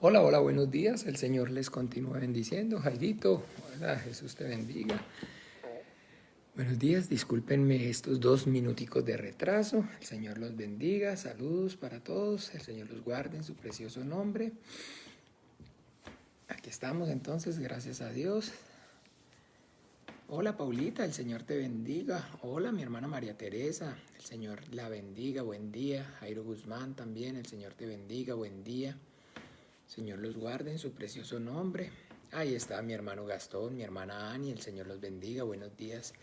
Hola, hola, buenos días. El Señor les continúa bendiciendo. Jairito, hola, Jesús te bendiga. Buenos días, discúlpenme estos 2 minuticos de retraso. El Señor los bendiga. Saludos para todos. El Señor los guarde en su precioso nombre. Aquí estamos entonces, gracias a Dios. Hola, Paulita, el Señor te bendiga. Hola, mi hermana María Teresa, el Señor la bendiga. Buen día. Jairo Guzmán también, el Señor te bendiga. Buen día. Señor los guarde en su precioso nombre. Ahí está mi hermano Gastón, mi hermana Ani, el Señor los bendiga, buenos días.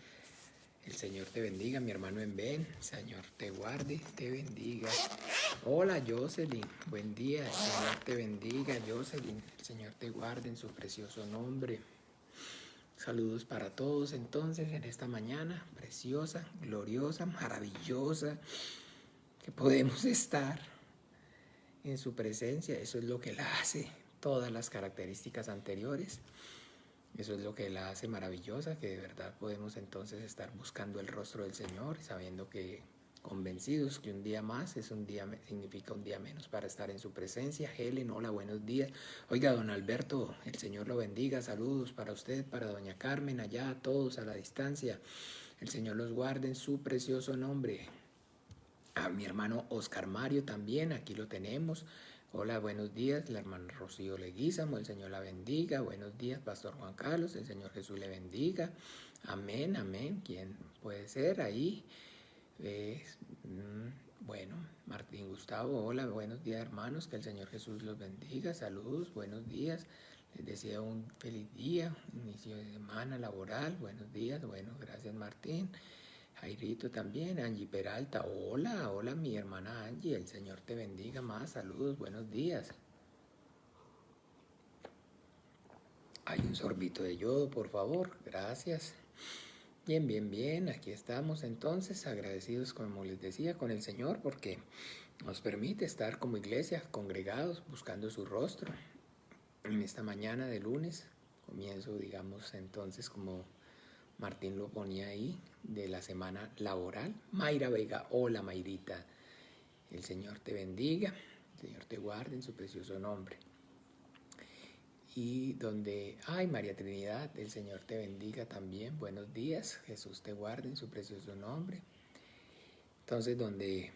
El Señor te bendiga, mi hermano Enven, el Señor te guarde, te bendiga. Hola Jocelyn, buen día, el Señor te bendiga, Jocelyn, el Señor te guarde en su precioso nombre. Saludos para todos entonces en esta mañana preciosa, gloriosa, maravillosa, que podemos estar en su presencia. Eso es lo que la hace, todas las características anteriores. Eso es lo que la hace maravillosa, que de verdad podemos entonces estar buscando el rostro del Señor, sabiendo que convencidos que un día más es un día, significa un día menos para estar en su presencia. Helen, hola, buenos días. Oiga, don Alberto, el Señor lo bendiga. Saludos para usted, para doña Carmen, allá, a todos a la distancia. El Señor los guarde en su precioso nombre. A mi hermano Oscar Mario también, aquí lo tenemos. Hola, buenos días, la hermana Rocío Leguízamo, el Señor la bendiga. Buenos días, Pastor Juan Carlos, el Señor Jesús le bendiga. Amén, amén. ¿Quién puede ser ahí? Bueno, Martín Gustavo, hola, buenos días hermanos, que el Señor Jesús los bendiga. Saludos, buenos días. Les deseo un feliz día, inicio de semana laboral. Buenos días, bueno, gracias Martín. Jairito también, Angie Peralta, hola, hola mi hermana Angie, el Señor te bendiga más, saludos, buenos días. Hay un sorbito de yodo, por favor, gracias. Bien, bien, bien, aquí estamos entonces agradecidos, como les decía, con el Señor porque nos permite estar como iglesia, congregados, buscando su rostro. En esta mañana de lunes, comienzo, digamos, entonces como Martín lo ponía ahí, de la semana laboral. Mayra Vega, hola Mayrita, el Señor te bendiga, el Señor te guarde en su precioso nombre. Y donde, ay María Trinidad, el Señor te bendiga también, buenos días, Jesús te guarde en su precioso nombre. Entonces donde,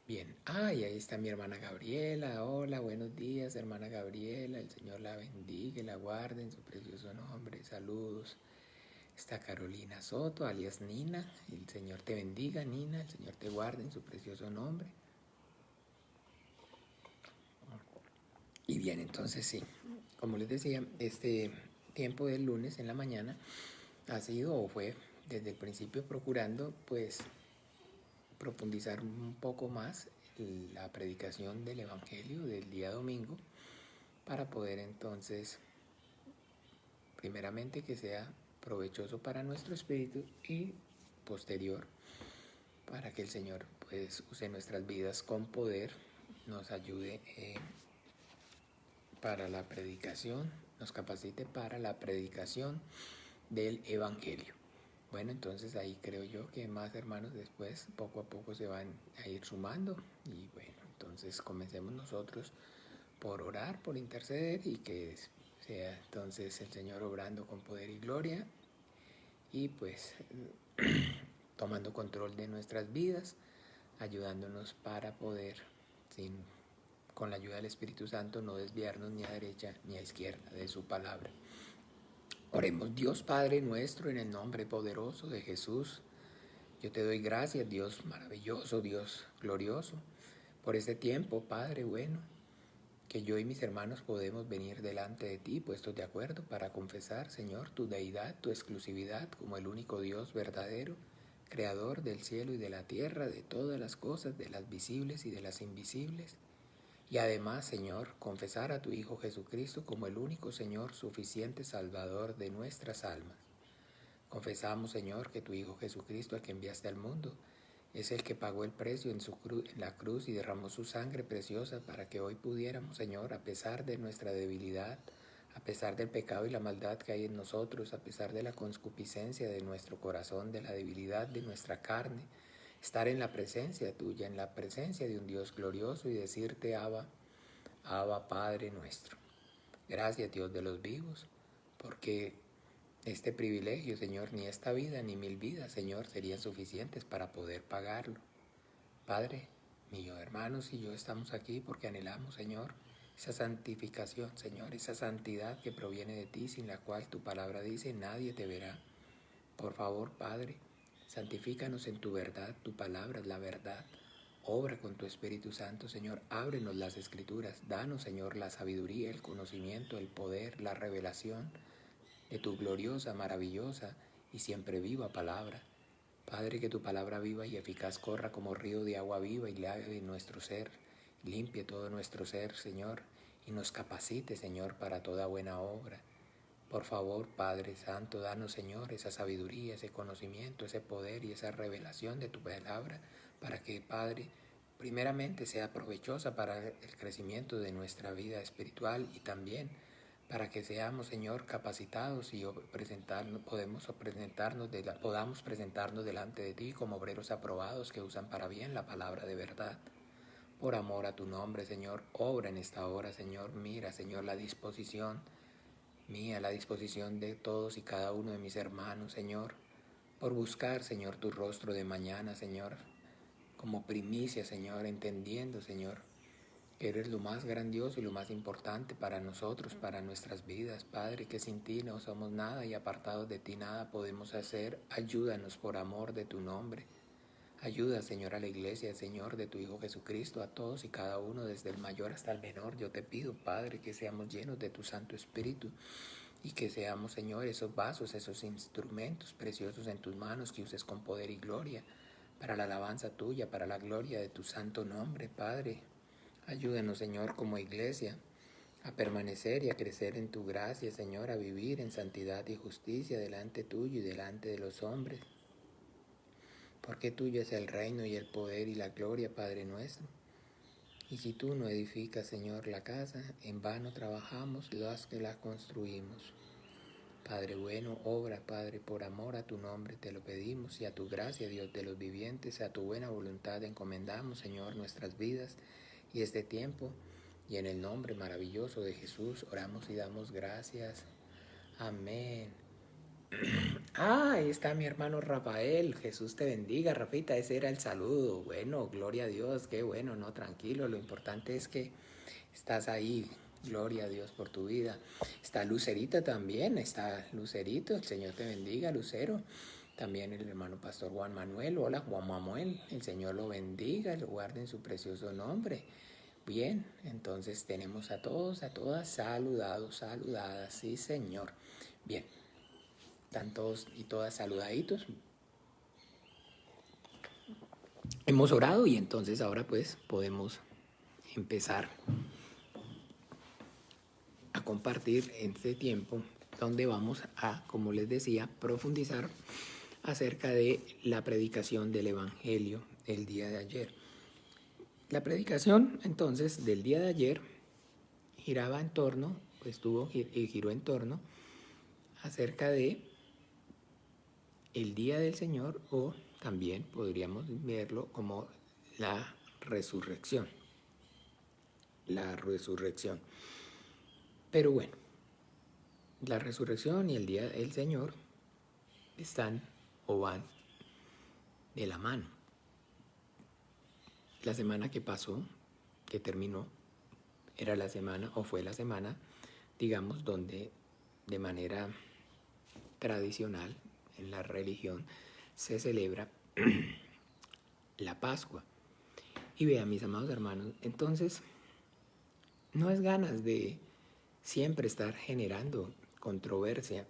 bien, ay, ahí está mi hermana Gabriela, hola, buenos días hermana Gabriela, el Señor la bendiga y la guarde en su precioso nombre, saludos. Está Carolina Soto, alias Nina. El Señor te bendiga, Nina. El Señor te guarde en su precioso nombre. Y bien, entonces sí, como les decía, este tiempo del lunes en la mañana ha sido o fue desde el principio procurando pues profundizar un poco más la predicación del Evangelio del día domingo para poder entonces primeramente que sea provechoso para nuestro espíritu y posterior para que el Señor pues use nuestras vidas con poder, nos ayude para la predicación, nos capacite para la predicación del Evangelio. Bueno, entonces ahí creo yo que más hermanos después poco a poco se van a ir sumando y bueno, entonces comencemos nosotros por orar, por interceder y que sea entonces el Señor obrando con poder y gloria y pues tomando control de nuestras vidas, ayudándonos para poder, con la ayuda del Espíritu Santo, no desviarnos ni a derecha ni a izquierda de su palabra. Oremos. Dios Padre nuestro, en el nombre poderoso de Jesús, yo te doy gracias, Dios maravilloso, Dios glorioso, por este tiempo, Padre bueno, que yo y mis hermanos podemos venir delante de ti, puestos de acuerdo para confesar, Señor, tu deidad, tu exclusividad como el único Dios verdadero, creador del cielo y de la tierra, de todas las cosas, de las visibles y de las invisibles. Y además, Señor, confesar a tu Hijo Jesucristo como el único Señor suficiente Salvador de nuestras almas. Confesamos, Señor, que tu Hijo Jesucristo, al que enviaste al mundo, es el que pagó el precio en la cruz y derramó su sangre preciosa para que hoy pudiéramos, Señor, a pesar de nuestra debilidad, a pesar del pecado y la maldad que hay en nosotros, a pesar de la concupiscencia de nuestro corazón, de la debilidad de nuestra carne, estar en la presencia tuya, en la presencia de un Dios glorioso y decirte, Abba, Abba, Padre nuestro. Gracias, Dios de los vivos, porque este privilegio, Señor, ni esta vida ni 1000 vidas, Señor, serían suficientes para poder pagarlo. Padre, mis hermanos y yo estamos aquí porque anhelamos, Señor, esa santificación, Señor, esa santidad que proviene de ti, sin la cual tu palabra dice, nadie te verá. Por favor, Padre, santifícanos en tu verdad, tu palabra es la verdad. Obra con tu Espíritu Santo, Señor, ábrenos las Escrituras, danos, Señor, la sabiduría, el conocimiento, el poder, la revelación de tu gloriosa, maravillosa y siempre viva palabra. Padre, que tu palabra viva y eficaz corra como río de agua viva y lave nuestro ser, limpie todo nuestro ser, Señor, y nos capacite, Señor, para toda buena obra. Por favor, Padre Santo, danos, Señor, esa sabiduría, ese conocimiento, ese poder y esa revelación de tu palabra, para que, Padre, primeramente sea provechosa para el crecimiento de nuestra vida espiritual y también para que seamos, Señor, capacitados y podamos presentarnos delante de ti como obreros aprobados que usan para bien la palabra de verdad. Por amor a tu nombre, Señor, obra en esta hora, Señor. Mira, Señor, la disposición mía, la disposición de todos y cada uno de mis hermanos, Señor, por buscar, Señor, tu rostro de mañana, Señor, como primicia, Señor, entendiendo, Señor, que eres lo más grandioso y lo más importante para nosotros, para nuestras vidas, Padre, que sin ti no somos nada y apartados de ti nada podemos hacer. Ayúdanos por amor de tu nombre. Ayuda, Señor, a la iglesia, Señor, de tu Hijo Jesucristo, a todos y cada uno, desde el mayor hasta el menor. Yo te pido, Padre, que seamos llenos de tu Santo Espíritu y que seamos, Señor, esos vasos, esos instrumentos preciosos en tus manos que uses con poder y gloria para la alabanza tuya, para la gloria de tu santo nombre, Padre. Ayúdanos, Señor, como iglesia, a permanecer y a crecer en tu gracia, Señor, a vivir en santidad y justicia delante tuyo y delante de los hombres. Porque tuyo es el reino y el poder y la gloria, Padre nuestro. Y si tú no edificas, Señor, la casa, en vano trabajamos los que la construimos. Padre bueno, obra, Padre, por amor a tu nombre te lo pedimos y a tu gracia, Dios de los vivientes, a tu buena voluntad encomendamos, Señor, nuestras vidas y este tiempo. Y en el nombre maravilloso de Jesús oramos y damos gracias. Amén. Ahí está mi hermano Rafael. Jesús te bendiga, Rafita. Ese era el saludo. Bueno, gloria a Dios. Qué bueno, no, tranquilo. Lo importante es que estás ahí. Gloria a Dios por tu vida. Está Lucerita también. Está Lucerito. El Señor te bendiga, Lucero. También el hermano pastor Juan Manuel. Hola, Juan Manuel. El Señor lo bendiga, lo guarde en su precioso nombre. Bien, entonces tenemos a todos, a todas saludados, saludadas. Sí, Señor. Bien. Están todos y todas saludaditos. Hemos orado y entonces ahora pues podemos empezar a compartir este tiempo donde vamos a, como les decía, profundizar acerca de la predicación del Evangelio el día de ayer. La predicación entonces del día de ayer giraba en torno, pues giró en torno acerca de el día del Señor, o también podríamos verlo como la resurrección. La resurrección. Pero bueno, la resurrección y el día del Señor están o van de la mano. La semana que pasó, que terminó, era la semana, o fue la semana, digamos, donde de manera tradicional en la religión se celebra la Pascua. Y vean, mis amados hermanos, entonces no es ganas de siempre estar generando controversia,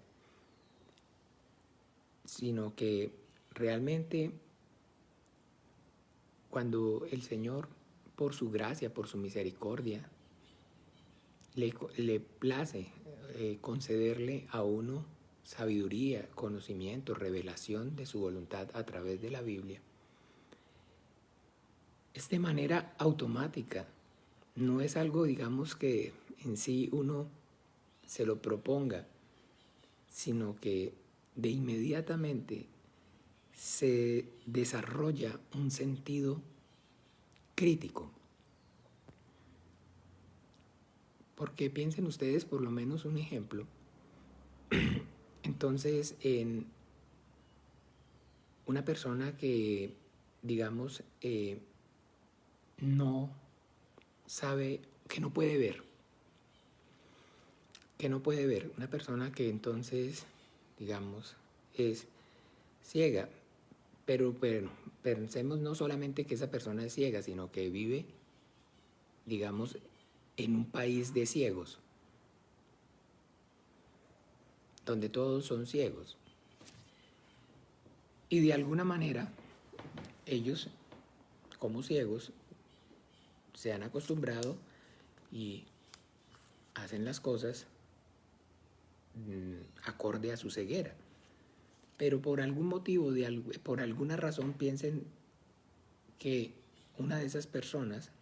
sino que realmente cuando el Señor, por su gracia, por su misericordia, le place concederle a uno sabiduría, conocimiento, revelación de su voluntad a través de la Biblia, es de manera automática. No es algo, digamos, que en sí uno se lo proponga, sino que de inmediatamente se desarrolla un sentido crítico. Porque piensen ustedes por lo menos un ejemplo. Entonces, en una persona que, digamos, no sabe, que no puede ver, una persona que entonces, digamos, es ciega, pero bueno, pensemos no solamente que esa persona es ciega, sino que vive, digamos, en un país de ciegos, donde todos son ciegos. Y de alguna manera, ellos, como ciegos, se han acostumbrado y hacen las cosas acorde a su ceguera. Pero por algún motivo, por alguna razón, piensen que una de esas personas,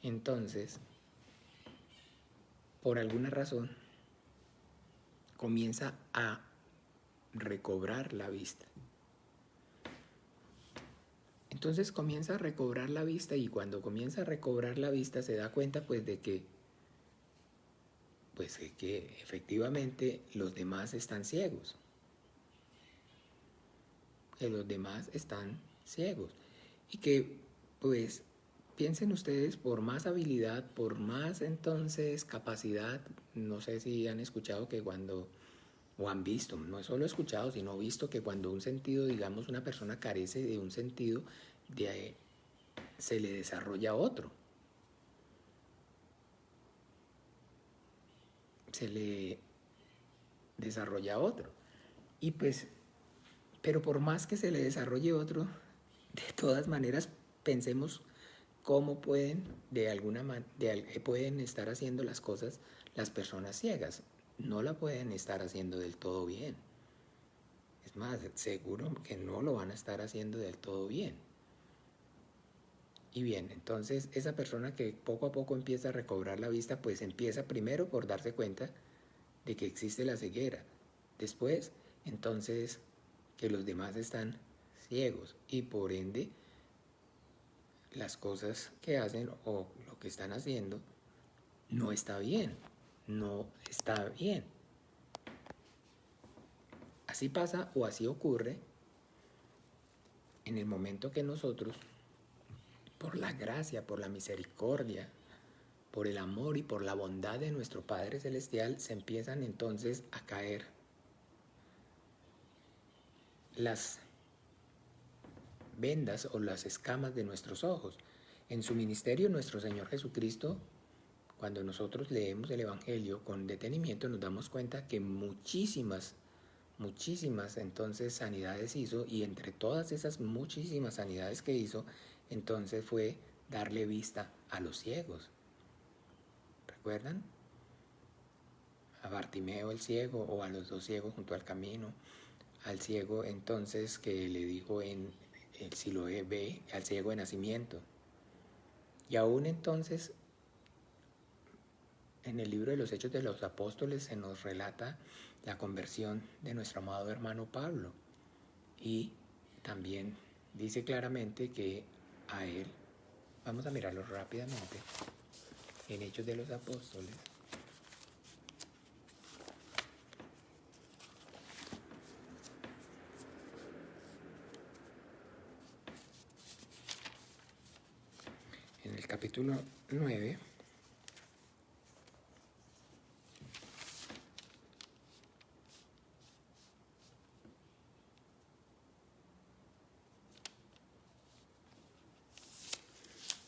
entonces, por alguna razón, comienza a recobrar la vista. Entonces comienza a recobrar la vista, y cuando comienza a recobrar la vista se da cuenta pues de que efectivamente los demás están ciegos. Que los demás están ciegos. Y que pues piensen ustedes, por más habilidad, por más entonces capacidad, no sé si han escuchado que cuando, o han visto, no es solo escuchado, sino visto que cuando un sentido, digamos, una persona carece de un sentido, se le desarrolla otro. Se le desarrolla otro. Y pues, pero por más que se le desarrolle otro, de todas maneras pensemos cómo pueden pueden estar haciendo las cosas las personas ciegas. No la pueden estar haciendo del todo bien. Es más, seguro que no lo van a estar haciendo del todo bien. Y bien, entonces esa persona que poco a poco empieza a recobrar la vista, pues empieza primero por darse cuenta de que existe la ceguera. Después, entonces, que los demás están ciegos y por ende las cosas que hacen o lo que están haciendo no está bien, no está bien. Así pasa o así ocurre en el momento que nosotros, por la gracia, por la misericordia, por el amor y por la bondad de nuestro Padre Celestial, se empiezan entonces a caer las vendas o las escamas de nuestros ojos. En su ministerio, nuestro Señor Jesucristo, cuando nosotros leemos el Evangelio con detenimiento, nos damos cuenta que muchísimas entonces sanidades hizo, y entre todas esas muchísimas sanidades que hizo, entonces fue darle vista a los ciegos. ¿Recuerdan? A Bartimeo el ciego, o a los dos ciegos junto al camino, al ciego entonces que le dijo en el Siloé, ve, al ciego de nacimiento. Y aún entonces en el libro de los Hechos de los Apóstoles se nos relata la conversión de nuestro amado hermano Pablo, y también dice claramente que a él, vamos a mirarlo rápidamente, en Hechos de los Apóstoles, en el capítulo 9,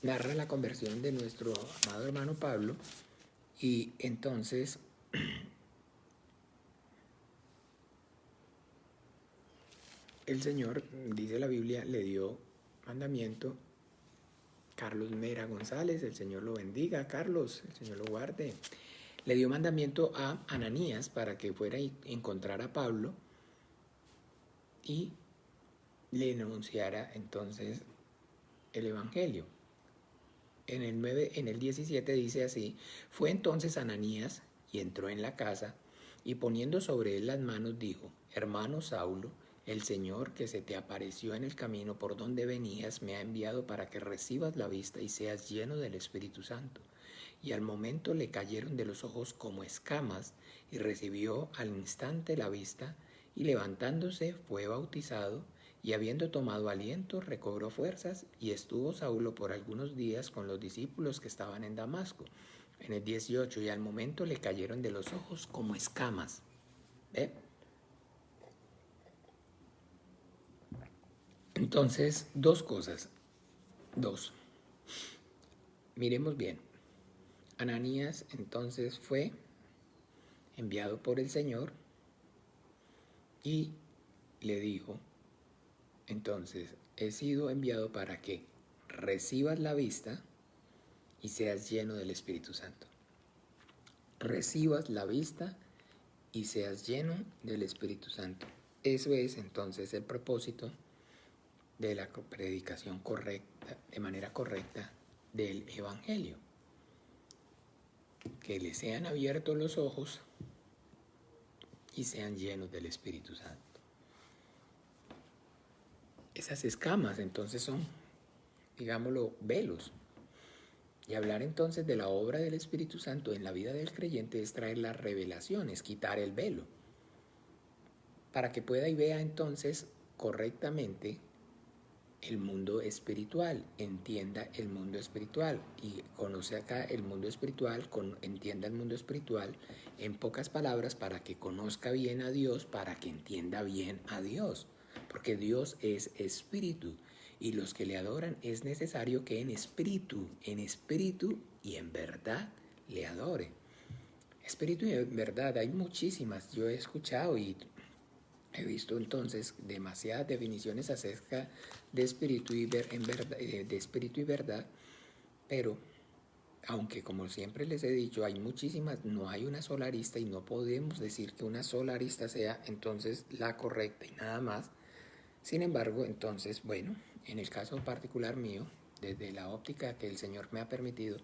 narra la conversión de nuestro amado hermano Pablo. Y entonces el Señor, dice la Biblia, le dio mandamiento. Carlos Mera González, el Señor lo bendiga. Carlos, el Señor lo guarde. Le dio mandamiento a Ananías para que fuera y encontrara a Pablo y le anunciara entonces el Evangelio. En el 17 dice así: fue entonces Ananías y entró en la casa, y poniendo sobre él las manos dijo: hermano Saulo, El Señor que se te apareció en el camino por donde venías me ha enviado para que recibas la vista y seas lleno del Espíritu Santo. Y al momento le cayeron de los ojos como escamas, y recibió al instante la vista, y levantándose fue bautizado, y habiendo tomado aliento recobró fuerzas, y estuvo Saulo por algunos días con los discípulos que estaban en Damasco. En el 18, y al momento le cayeron de los ojos como escamas. ¿Ve? Entonces, dos cosas. Dos. Miremos bien. Ananías entonces fue enviado por el Señor y le dijo, entonces, he sido enviado para que recibas la vista y seas lleno del Espíritu Santo. Recibas la vista y seas lleno del Espíritu Santo. Eso es entonces el propósito de la predicación correcta, de manera correcta, del Evangelio. Que les sean abiertos los ojos y sean llenos del Espíritu Santo. Esas escamas entonces son, digámoslo, velos. Y hablar entonces de la obra del Espíritu Santo en la vida del creyente es traer las revelaciones, quitar el velo, para que pueda y vea entonces correctamente el mundo espiritual, entienda el mundo espiritual y conoce acá el mundo espiritual, entienda el mundo espiritual, en pocas palabras, para que conozca bien a Dios, para que entienda bien a Dios, porque Dios es espíritu y los que le adoran es necesario que en espíritu y en verdad le adore. Espíritu y en verdad, hay muchísimas, yo he escuchado y he visto entonces demasiadas definiciones acerca de espíritu y verdad, pero aunque como siempre les he dicho, hay muchísimas, no hay una sola arista y no podemos decir que una sola arista sea entonces la correcta y nada más. Sin embargo, entonces, bueno, en el caso particular mío, desde la óptica que el Señor me ha permitido,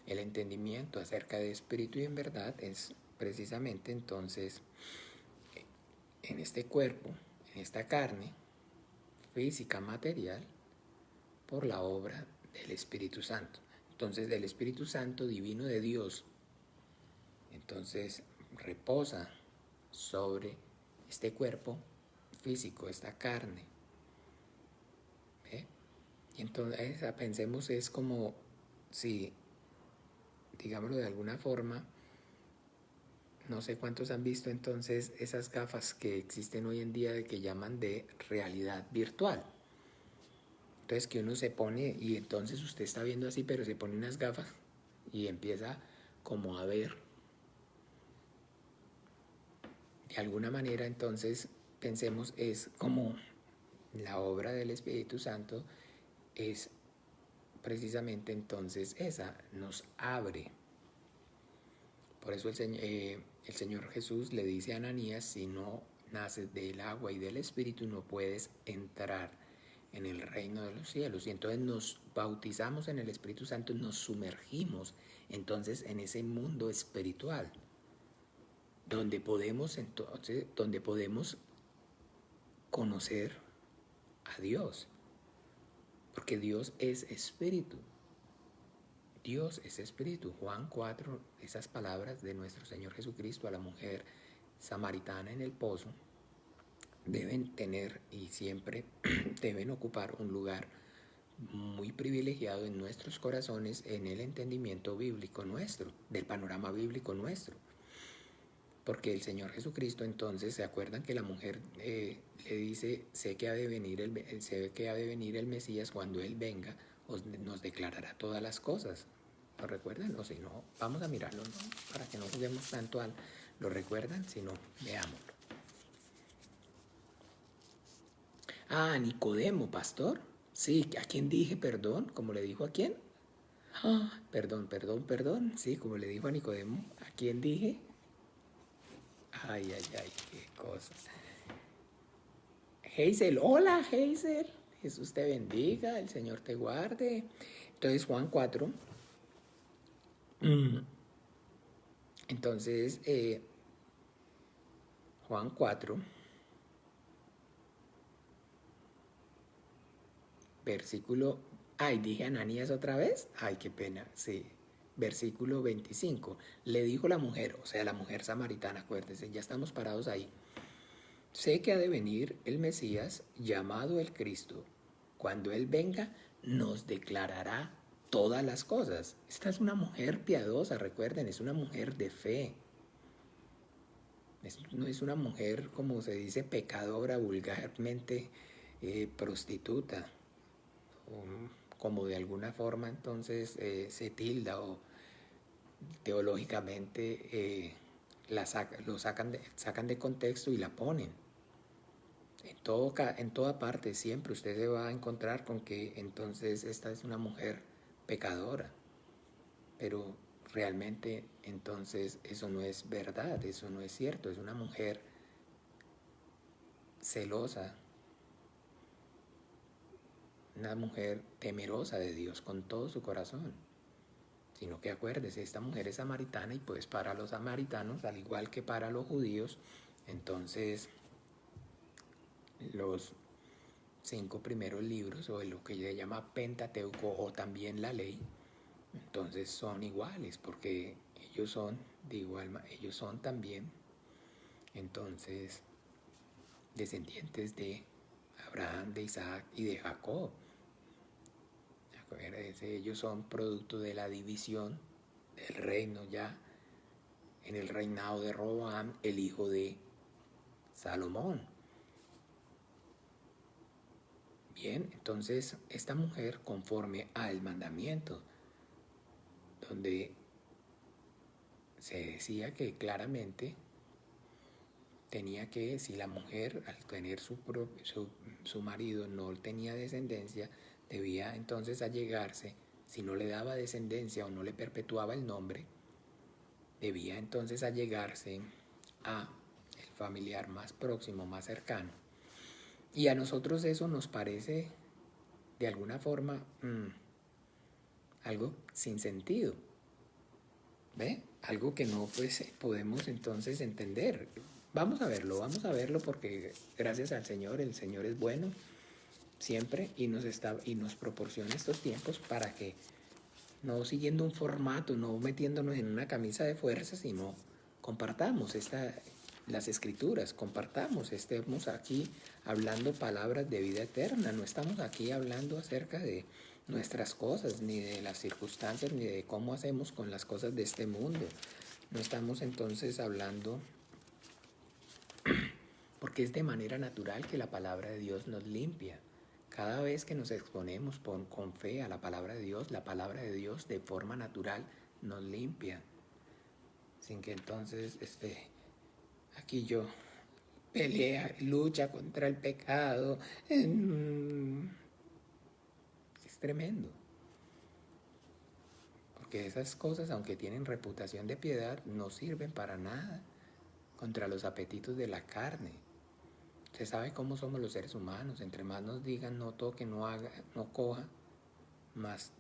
el entendimiento acerca de espíritu y en verdad es precisamente entonces en este cuerpo, en esta carne física, material, por la obra del Espíritu Santo. Entonces, del Espíritu Santo divino de Dios, entonces reposa sobre este cuerpo físico, esta carne. ¿Ve? Y entonces pensemos, es como si, digámoslo de alguna forma, no sé cuántos han visto entonces esas gafas que existen hoy en día de que llaman de realidad virtual. Entonces que uno se pone y entonces usted está viendo así, pero se pone unas gafas y empieza como a ver. De alguna manera entonces pensemos es como la obra del Espíritu Santo es precisamente entonces esa, nos abre. Por eso el Señor Jesús le dice a Ananías, si no naces del agua y del Espíritu no puedes entrar en el reino de los cielos. Y entonces nos bautizamos en el Espíritu Santo, nos sumergimos entonces en ese mundo espiritual, donde podemos conocer a Dios, porque Dios es espíritu. Dios es espíritu. Juan 4, esas palabras de nuestro Señor Jesucristo a la mujer samaritana en el pozo, deben tener y siempre deben ocupar un lugar muy privilegiado en nuestros corazones, en el entendimiento bíblico nuestro, del panorama bíblico nuestro. Porque el Señor Jesucristo entonces, ¿se acuerdan que la mujer le dice, sé que ha de venir el Mesías, cuando Él venga, nos declarará todas las cosas? ¿Lo recuerdan? O si no, vamos a mirarlo, ¿no? Para que no juguemos tanto al ¿lo recuerdan? Si no, veámoslo. Ah, Nicodemo, pastor. Sí, ¿a quién dije perdón? ¿Cómo le dijo a quién? Ah, perdón. Sí, como le dijo a Nicodemo, ¿a quién dije? Ay, qué cosa. Hazel, hola Hazel. Jesús te bendiga, el Señor te guarde. Entonces, Juan 4. Entonces, Juan 4. versículo, ay, dije Ananías otra vez, ay, qué pena, sí, versículo 25, le dijo la mujer, o sea, la mujer samaritana, acuérdense, ya estamos parados ahí, sé que ha de venir el Mesías, llamado el Cristo, cuando Él venga, nos declarará todas las cosas. Esta es una mujer piadosa, recuerden, es una mujer de fe. No es una mujer, como se dice, pecadora, vulgarmente prostituta, o como de alguna forma entonces se tilda o teológicamente sacan de contexto y la ponen. En toda parte siempre usted se va a encontrar con que entonces esta es una mujer pecadora, pero realmente entonces eso no es verdad, eso no es cierto, es una mujer celosa, una mujer temerosa de Dios con todo su corazón. Sino que acuérdese, esta mujer es samaritana y pues para los samaritanos, al igual que para los judíos, entonces los 5 primeros libros o lo que se llama Pentateuco o también la ley, entonces son iguales porque ellos son de igual, ellos son también entonces descendientes de Abraham, de Isaac y de Jacob. Ellos son producto de la división del reino ya en el reinado de Roboam, el hijo de Salomón. Bien, entonces esta mujer, conforme al mandamiento, donde se decía que claramente tenía que, si la mujer al tener su marido no tenía descendencia, debía entonces allegarse, si no le daba descendencia o no le perpetuaba el nombre, debía entonces allegarse a el familiar más próximo, más cercano. Y a nosotros eso nos parece de alguna forma algo sin sentido, ¿ve? Algo que no pues podemos entonces entender. Vamos a verlo porque gracias al Señor, el Señor es bueno siempre y nos proporciona estos tiempos para que no siguiendo un formato, no metiéndonos en una camisa de fuerza, sino compartamos las escrituras, estemos aquí hablando palabras de vida eterna, no estamos aquí hablando acerca de nuestras cosas, ni de las circunstancias, ni de cómo hacemos con las cosas de este mundo. No estamos entonces hablando, porque es de manera natural que la palabra de Dios nos limpia. Cada vez que nos exponemos con fe a la palabra de Dios de forma natural nos limpia. Sin que entonces aquí yo pelea, lucha contra el pecado. Es tremendo. Porque esas cosas, aunque tienen reputación de piedad, no sirven para nada contra los apetitos de la carne. Usted sabe cómo somos los seres humanos. Entre más nos digan no toque, no haga, no coja, más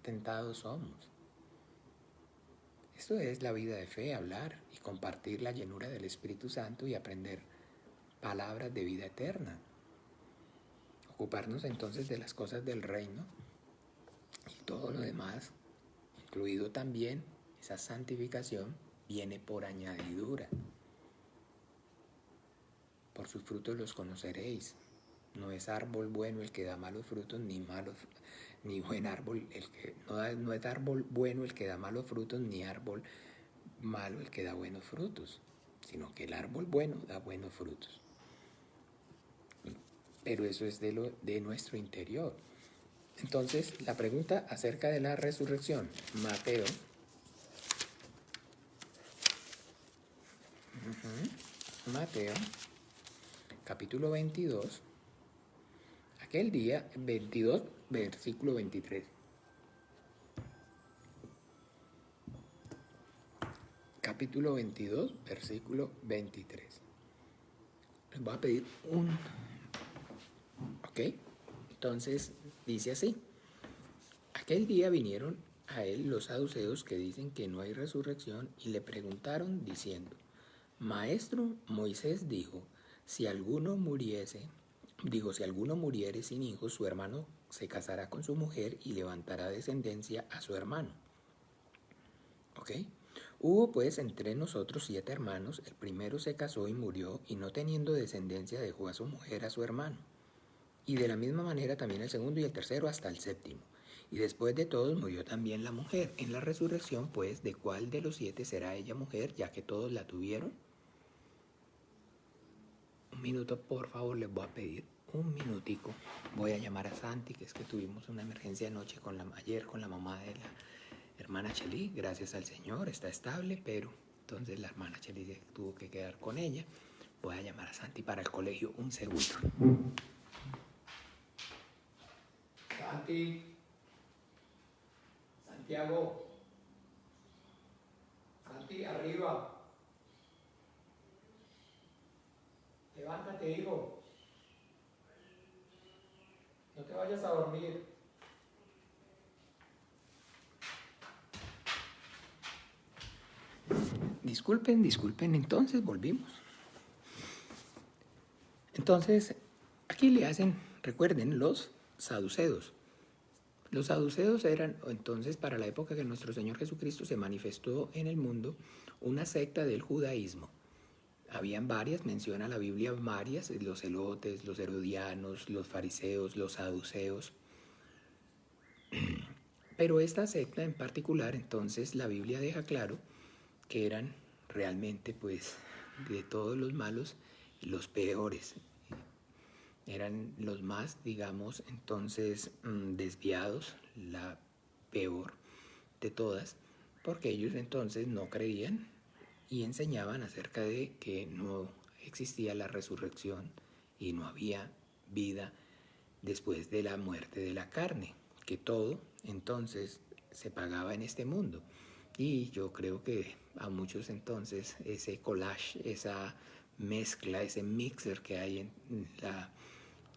tentados somos. Esto es la vida de fe, hablar y compartir la llenura del Espíritu Santo y aprender palabras de vida eterna. Ocuparnos entonces de las cosas del reino y todo lo demás, incluido también esa santificación, viene por añadidura. Por sus frutos los conoceréis. No es árbol bueno el que da malos frutos, ni buen árbol el que no es árbol bueno el que da malos frutos, ni árbol malo el que da buenos frutos, sino que el árbol bueno da buenos frutos. Pero eso es de nuestro interior. Entonces, la pregunta acerca de la resurrección, Mateo, capítulo 22, aquel día, 22, versículo 23. Capítulo 22, versículo 23. Les voy a pedir ¿ok? Entonces, dice así. Aquel día vinieron a él los saduceos que dicen que no hay resurrección y le preguntaron diciendo, Maestro, Moisés dijo, si alguno muriese, Dijo, si alguno muriere sin hijos, su hermano se casará con su mujer y levantará descendencia a su hermano. ¿Ok? Hubo pues entre nosotros 7 hermanos, el primero se casó y murió, y no teniendo descendencia dejó a su mujer a su hermano. Y de la misma manera también el segundo y el tercero hasta el séptimo. Y después de todos murió también la mujer. En la resurrección, pues, ¿de cuál de los 7 será ella mujer, ya que todos la tuvieron? Un minuto, por favor, les voy a pedir un minutico. Voy a llamar a Santi, que es que tuvimos una emergencia anoche ayer con la mamá de la hermana Chely. Gracias al Señor, está estable, pero entonces la hermana Chely tuvo que quedar con ella. Voy a llamar a Santi para el colegio. Un segundo. Santi. Santiago. Santi, arriba. Levántate, hijo. No te vayas a dormir. Disculpen, entonces volvimos. Entonces, aquí le hacen, recuerden, los saduceos. Los saduceos eran, entonces, para la época que nuestro Señor Jesucristo se manifestó en el mundo, una secta del judaísmo. Habían varias, menciona la Biblia varias, los celotes, los herodianos, los fariseos, los saduceos. Pero esta secta en particular, entonces, la Biblia deja claro que eran realmente, pues, de todos los malos, los peores. Eran los más, digamos, entonces, desviados, la peor de todas, porque ellos entonces no creían y enseñaban acerca de que no existía la resurrección y no había vida después de la muerte de la carne, que todo entonces se pagaba en este mundo. Y yo creo que a muchos entonces ese collage, esa mezcla, ese mixer que hay en la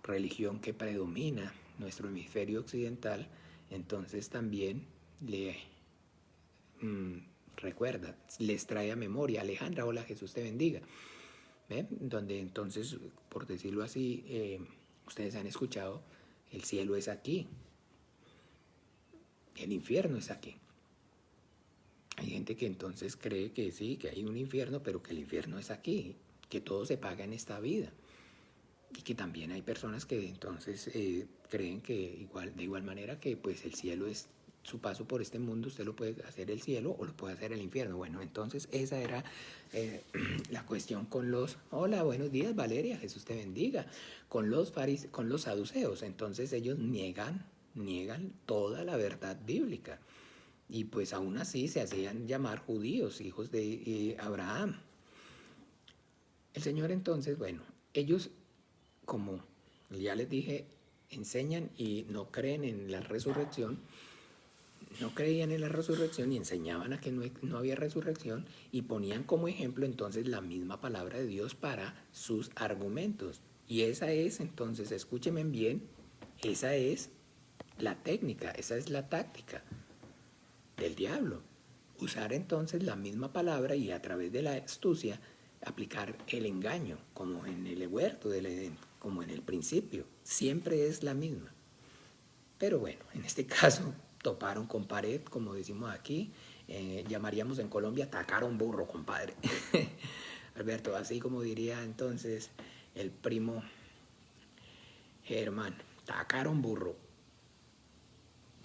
religión que predomina nuestro hemisferio occidental, entonces también le recuerda, les trae a memoria. Alejandra, hola, Jesús te bendiga. ¿Ven? Donde entonces, por decirlo así, ustedes han escuchado, el cielo es aquí, el infierno es aquí. Hay gente que entonces cree que sí, que hay un infierno, pero que el infierno es aquí, que todo se paga en esta vida. Y que también hay personas que entonces creen que de igual manera que pues el cielo es su paso por este mundo, usted lo puede hacer el cielo o lo puede hacer el infierno. Bueno, entonces esa era la cuestión con los, hola, buenos días Valeria, Jesús te bendiga, con los saduceos. Entonces ellos niegan toda la verdad bíblica. Y pues aún así se hacían llamar judíos, hijos de Abraham. El Señor entonces, bueno, ellos, como ya les dije, enseñan y no creen en la resurrección, no creían en la resurrección y enseñaban a que no había resurrección y ponían como ejemplo entonces la misma palabra de Dios para sus argumentos. Y esa es entonces, escúchenme bien, esa es la técnica, esa es la táctica del diablo. Usar entonces la misma palabra y a través de la astucia aplicar el engaño, como en el huerto del Edén, como en el principio. Siempre es la misma. Pero bueno, en este caso toparon con pared, como decimos aquí. Llamaríamos en Colombia tacaron burro, compadre. Alberto, así como diría entonces el primo Germán, tacaron burro.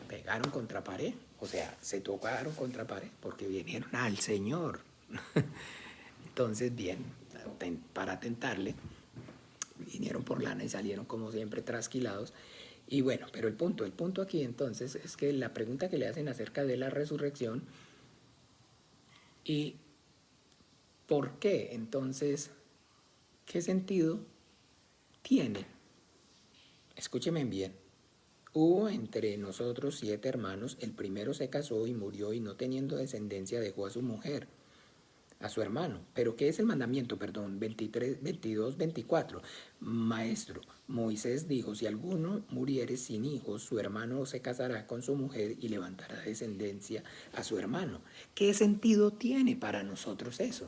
Pegaron contra pared, o sea, se tocaron contra pared porque vinieron al Señor. Entonces, bien, para tentarle, vinieron por lana y salieron como siempre trasquilados. Y bueno, pero el punto aquí entonces es que la pregunta que le hacen acerca de la resurrección y por qué entonces, ¿qué sentido tiene? Escúcheme bien. Hubo entre nosotros 7 hermanos, el primero se casó y murió y no teniendo descendencia dejó a su mujer, a su hermano. ¿Pero qué es el mandamiento? Perdón, 23, 22, 24. Maestro, Moisés dijo, si alguno muriere sin hijos, su hermano se casará con su mujer y levantará descendencia a su hermano. ¿Qué sentido tiene para nosotros eso?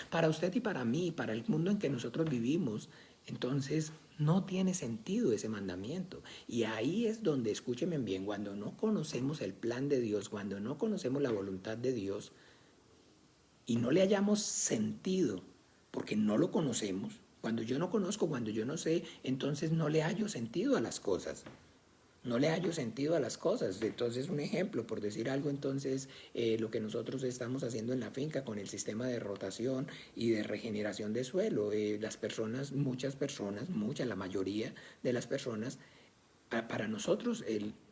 Para usted y para mí, para el mundo en que nosotros vivimos, entonces No tiene sentido ese mandamiento. Y ahí es donde, escúchenme bien, cuando no conocemos el plan de Dios, cuando no conocemos la voluntad de Dios y no le hallamos sentido, porque no lo conocemos, cuando yo no conozco, cuando yo no sé, entonces no le hallo sentido a las cosas. No le hallo sentido a las cosas. Entonces, un ejemplo, por decir algo, entonces, lo que nosotros estamos haciendo en la finca con el sistema de rotación y de regeneración de suelo, las personas, la mayoría de las personas, para nosotros,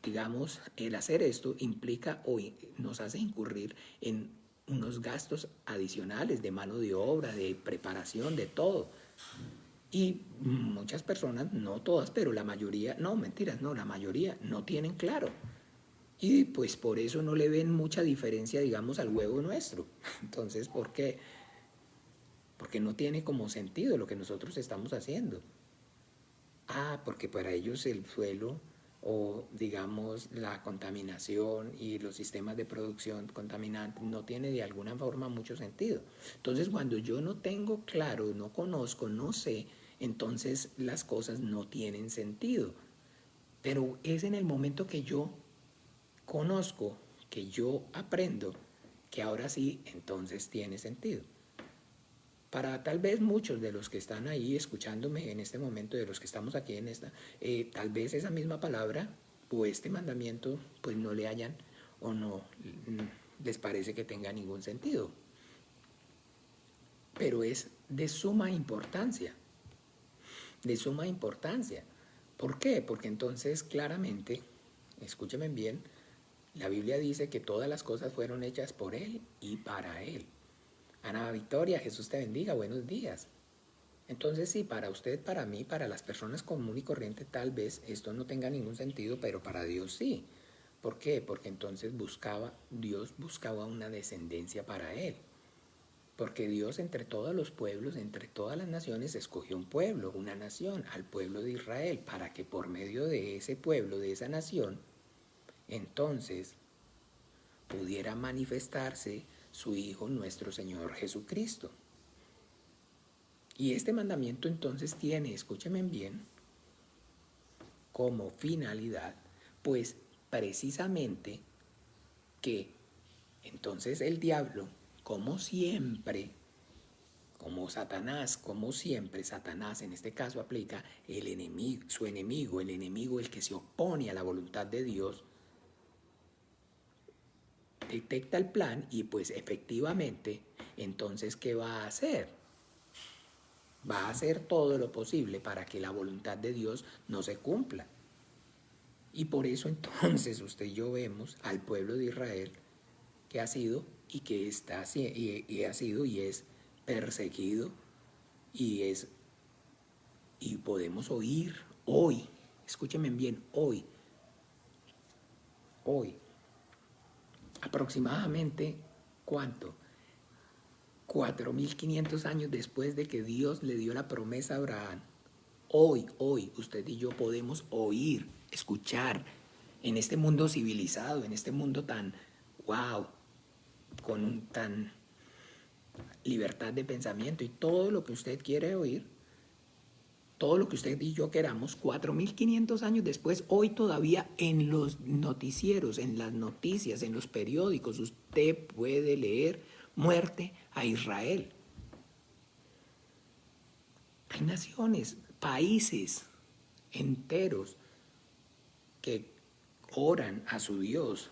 digamos, el hacer esto implica o nos hace incurrir en unos gastos adicionales de mano de obra, de preparación, de todo. Y muchas personas, no todas, pero la mayoría, no, mentiras, no, la mayoría no tienen claro. Y pues por eso no le ven mucha diferencia, digamos, al huevo nuestro. Entonces, ¿por qué? Porque no tiene como sentido lo que nosotros estamos haciendo. Porque para ellos el suelo o digamos la contaminación y los sistemas de producción contaminantes no tiene de alguna forma mucho sentido. Entonces cuando yo no tengo claro, no conozco, no sé, entonces las cosas no tienen sentido. Pero es en el momento que yo conozco, que yo aprendo, que ahora sí entonces tiene sentido. Para tal vez muchos de los que están ahí escuchándome en este momento, de los que estamos aquí en esta, tal vez esa misma palabra o este mandamiento pues no le hayan o no les parece que tenga ningún sentido. Pero es de suma importancia, de suma importancia. ¿Por qué? Porque entonces claramente, escúcheme bien, la Biblia dice que todas las cosas fueron hechas por Él y para Él. Ana Victoria, Jesús te bendiga, buenos días. Entonces sí, para usted, para mí, para las personas común y corriente tal vez esto no tenga ningún sentido, pero para Dios sí. ¿Por qué? Porque entonces Dios buscaba una descendencia para Él. Porque Dios entre todos los pueblos, entre todas las naciones, escogió un pueblo, una nación, al pueblo de Israel, para que por medio de ese pueblo, de esa nación, entonces pudiera manifestarse su Hijo, nuestro Señor Jesucristo. Y este mandamiento entonces tiene, escúchenme bien, como finalidad, pues precisamente que entonces el diablo, como siempre, como Satanás, como siempre, Satanás en este caso aplica el enemigo, su enemigo, el que se opone a la voluntad de Dios, detecta el plan y pues efectivamente, entonces, ¿qué va a hacer? Va a hacer todo lo posible para que la voluntad de Dios no se cumpla. Y por eso entonces usted y yo vemos al pueblo de Israel que ha sido y que está y ha sido y es perseguido y podemos oír hoy, escúchenme bien, hoy, aproximadamente, ¿cuánto? 4.500 años después de que Dios le dio la promesa a Abraham, hoy, usted y yo podemos oír, escuchar en este mundo civilizado, en este mundo tan, wow, con tan libertad de pensamiento y todo lo que usted quiere oír, todo lo que usted y yo queramos, 4.500 años después, hoy todavía en los noticieros, en las noticias, en los periódicos, usted puede leer muerte a Israel. Hay naciones, países enteros que oran a su Dios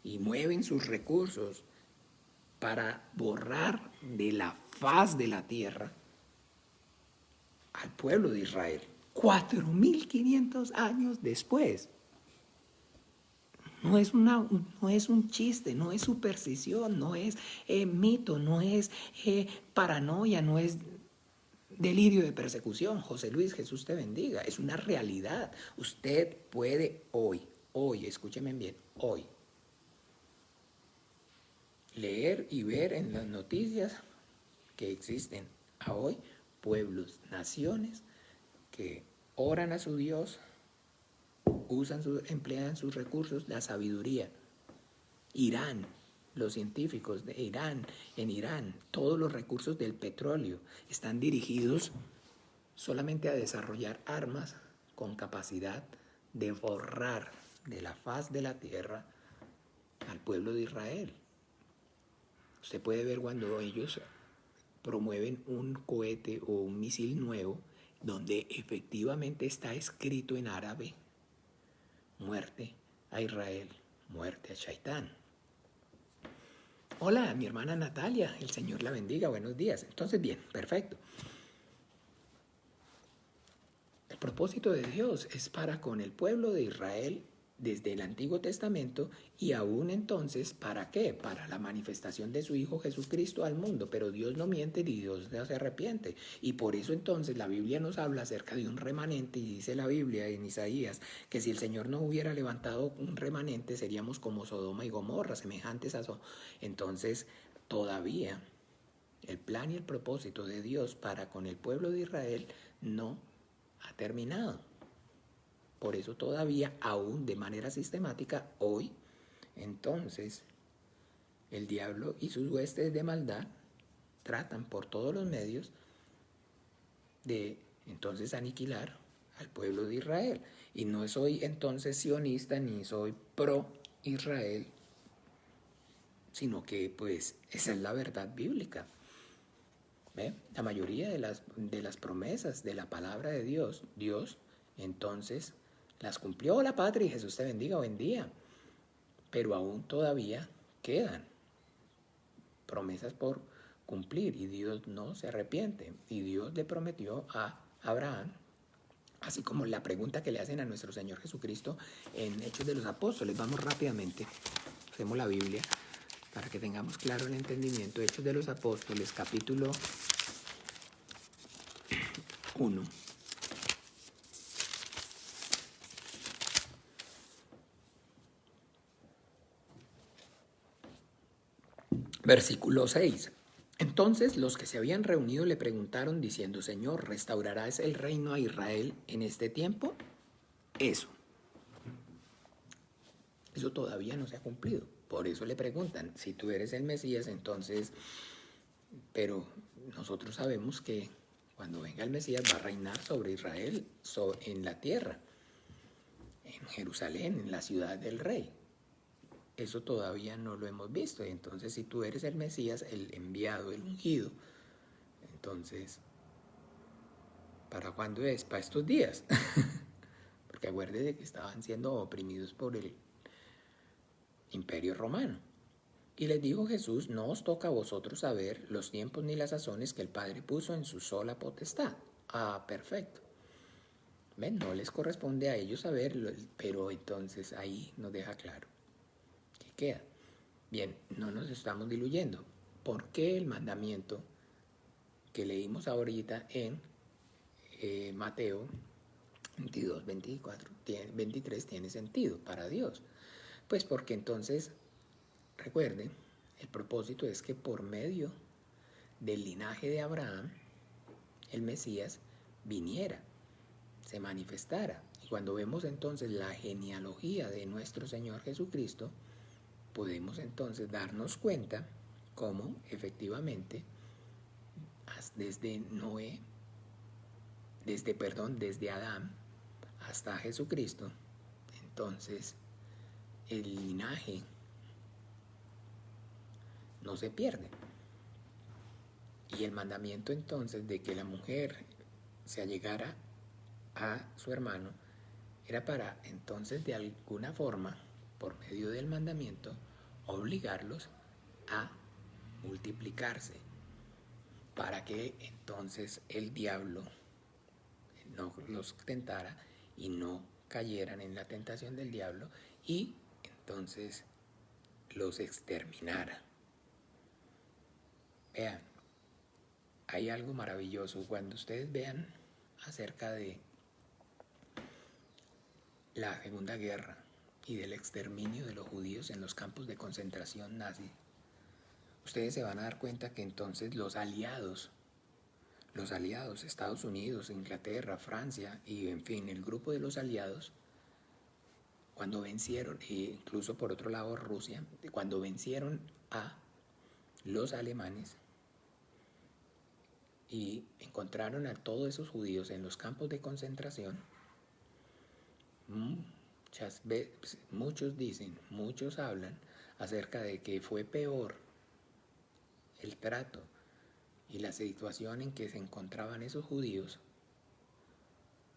y mueven sus recursos para borrar de la faz de la tierra al pueblo de Israel. 4.500 años después. No es un chiste, no es superstición, no es mito, no es paranoia, no es delirio de persecución. José Luis, Jesús te bendiga. Es una realidad. Usted puede hoy, escúcheme bien, hoy, leer y ver en las noticias que existen a hoy pueblos, naciones que oran a su Dios, emplean sus recursos, la sabiduría. Irán, los científicos de Irán, en Irán, todos los recursos del petróleo están dirigidos solamente a desarrollar armas con capacidad de borrar de la faz de la tierra al pueblo de Israel. Usted puede ver cuando ellos promueven un cohete o un misil nuevo donde efectivamente está escrito en árabe: muerte a Israel, muerte a Shaitán. Hola, mi hermana Natalia, el Señor la bendiga, buenos días. Entonces, bien, perfecto. El propósito de Dios es para con el pueblo de Israel desde el Antiguo Testamento, y aún entonces, ¿para qué? Para la manifestación de su Hijo Jesucristo al mundo. Pero Dios no miente ni Dios no se arrepiente. Y por eso entonces la Biblia nos habla acerca de un remanente, y dice la Biblia en Isaías que si el Señor no hubiera levantado un remanente, seríamos como Sodoma y Gomorra, semejantes a Sodoma. Entonces, todavía el plan y el propósito de Dios para con el pueblo de Israel no ha terminado. Por eso todavía, aún de manera sistemática, hoy, entonces, el diablo y sus huestes de maldad tratan por todos los medios de entonces aniquilar al pueblo de Israel. Y no soy entonces sionista ni soy pro Israel, sino que pues esa es la verdad bíblica. ¿Ve? La mayoría de las promesas de la palabra de Dios, Dios entonces las cumplió. La patria, y Jesús te bendiga, buen día. Pero aún todavía quedan promesas por cumplir, y Dios no se arrepiente. Y Dios le prometió a Abraham, así como la pregunta que le hacen a nuestro Señor Jesucristo en Hechos de los Apóstoles. Vamos rápidamente, hacemos la Biblia para que tengamos claro el entendimiento. Hechos de los Apóstoles, capítulo 1. Versículo 6. Entonces los que se habían reunido le preguntaron diciendo: Señor, ¿restaurarás el reino a Israel en este tiempo? Eso todavía no se ha cumplido. Por eso le preguntan: si tú eres el Mesías, entonces... Pero nosotros sabemos que cuando venga el Mesías va a reinar sobre Israel, en la tierra, en Jerusalén, en la ciudad del rey. Eso todavía no lo hemos visto. Y entonces, si tú eres el Mesías, el enviado, el ungido, entonces, ¿para cuándo es? Para estos días. Porque acuérdese que estaban siendo oprimidos por el Imperio Romano. Y les dijo Jesús: no os toca a vosotros saber los tiempos ni las sazones que el Padre puso en su sola potestad. Ah, perfecto. ¿Ven? No les corresponde a ellos saberlo, pero entonces ahí nos deja claro que queda. Bien, no nos estamos diluyendo. ¿Por qué el mandamiento que leímos ahorita en Mateo 22, 24, 23 tiene sentido para Dios? Pues porque entonces, recuerden, el propósito es que por medio del linaje de Abraham, el Mesías viniera, se manifestara. Y cuando vemos entonces la genealogía de nuestro Señor Jesucristo, podemos entonces darnos cuenta cómo efectivamente desde Noé, desde Adán hasta Jesucristo, entonces el linaje no se pierde. Y el mandamiento entonces de que la mujer se allegara a su hermano era para entonces de alguna forma, por medio del mandamiento, obligarlos a multiplicarse, para que entonces el diablo no los tentara y no cayeran en la tentación del diablo, y entonces los exterminara. Vean, hay algo maravilloso cuando ustedes vean acerca de la Segunda Guerra y del exterminio de los judíos en los campos de concentración nazi. Ustedes se van a dar cuenta que entonces los aliados, Estados Unidos, Inglaterra, Francia y en fin, el grupo de los aliados, cuando vencieron, e incluso por otro lado Rusia, cuando vencieron a los alemanes, y encontraron a todos esos judíos en los campos de concentración, muchos dicen, muchos hablan acerca de que fue peor el trato y la situación en que se encontraban esos judíos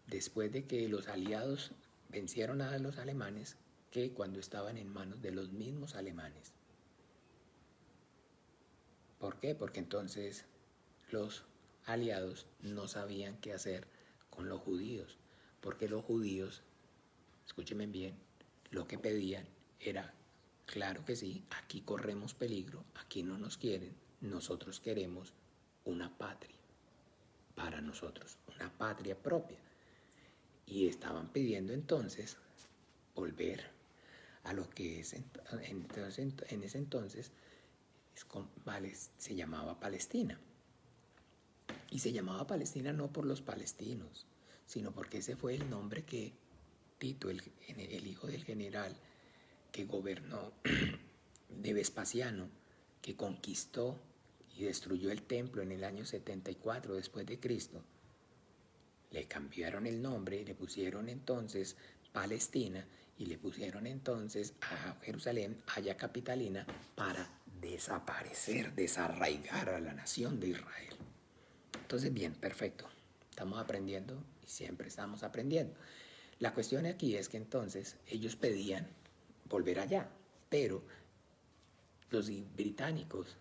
después de que los aliados vencieron a los alemanes que cuando estaban en manos de los mismos alemanes. ¿Por qué? Porque entonces los aliados no sabían qué hacer con los judíos, porque los judíos, escúchenme bien, lo que pedían era, claro que sí, aquí corremos peligro, aquí no nos quieren, nosotros queremos una patria para nosotros, una patria propia. Y estaban pidiendo entonces volver a lo que es en ese entonces se llamaba Palestina. Y se llamaba Palestina no por los palestinos, sino porque ese fue el nombre que Tito, el hijo del general que gobernó de Vespasiano, que conquistó y destruyó el templo en el año 74 después de Cristo, le cambiaron el nombre y le pusieron entonces Palestina y le pusieron entonces a Jerusalén, Hagia Capitalina, para desaparecer, desarraigar a la nación de Israel. Entonces, bien, perfecto. Estamos aprendiendo y siempre estamos aprendiendo. La cuestión aquí es que entonces ellos pedían volver allá, pero los británicos,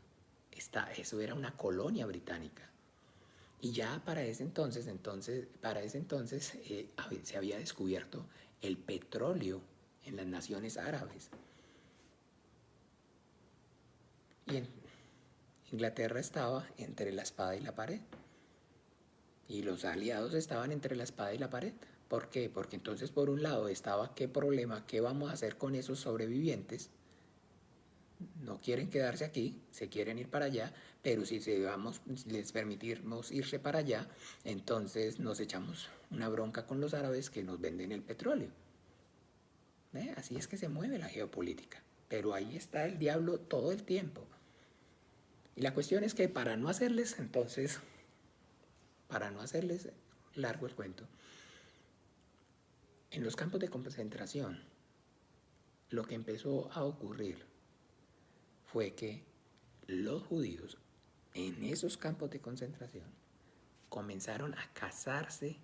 eso era una colonia británica. Y ya para ese entonces se había descubierto el petróleo en las naciones árabes. Y Inglaterra estaba entre la espada y la pared. Y los aliados estaban entre la espada y la pared. ¿Por qué? Porque entonces por un lado estaba qué problema, qué vamos a hacer con esos sobrevivientes. No quieren quedarse aquí, se quieren ir para allá, pero si les permitimos irse para allá, entonces nos echamos una bronca con los árabes que nos venden el petróleo. Así es que se mueve la geopolítica, pero ahí está el diablo todo el tiempo. Y la cuestión es que para no hacerles largo el cuento, en los campos de concentración, lo que empezó a ocurrir fue que los judíos en esos campos de concentración comenzaron a casarse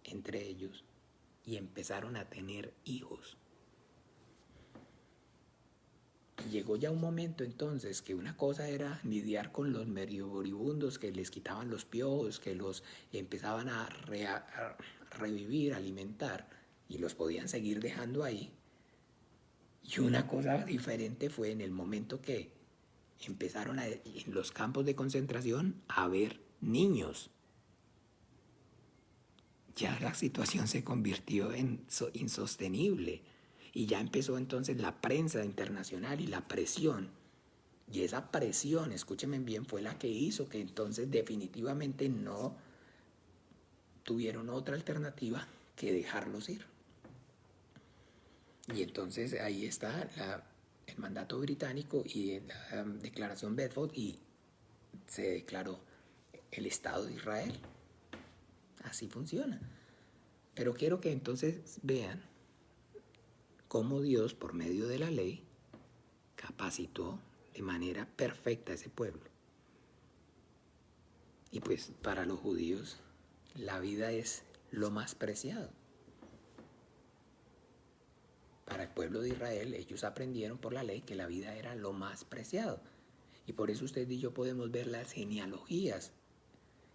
entre ellos y empezaron a tener hijos. Y llegó ya un momento entonces que una cosa era lidiar con los medio moribundos que les quitaban los piojos, que los empezaban a revivir, a alimentar y los podían seguir dejando ahí. Y una cosa diferente fue en el momento que empezaron en los campos de concentración a haber niños. Ya la situación se convirtió en insostenible y ya empezó entonces la prensa internacional y la presión. Y esa presión, escúchenme bien, fue la que hizo que entonces definitivamente no tuvieron otra alternativa que dejarlos ir. Y entonces ahí está el mandato británico y la declaración Bedford y se declaró el Estado de Israel. Así funciona. Pero quiero que entonces vean cómo Dios, por medio de la ley, capacitó de manera perfecta a ese pueblo. Y pues para los judíos la vida es lo más preciado. Para el pueblo de Israel, ellos aprendieron por la ley que la vida era lo más preciado. Y por eso usted y yo podemos ver las genealogías.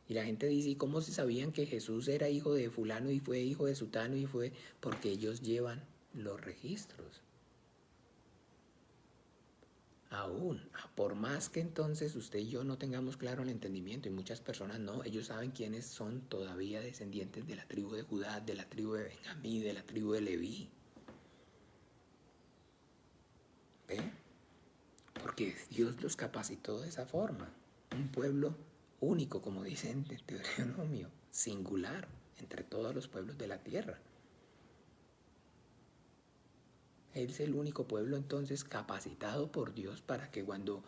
Y la gente dice, ¿y cómo se sabían que Jesús era hijo de fulano y fue hijo de sutano y fue? Porque ellos llevan los registros. Aún, por más que entonces usted y yo no tengamos claro el entendimiento, y muchas personas no, ellos saben quiénes son todavía descendientes de la tribu de Judá, de la tribu de Benjamín, de la tribu de Leví. ¿Ve? Porque Dios los capacitó de esa forma. Un pueblo único, como dicen en Deuteronomio, singular entre todos los pueblos de la tierra. Él es el único pueblo entonces capacitado por Dios para que cuando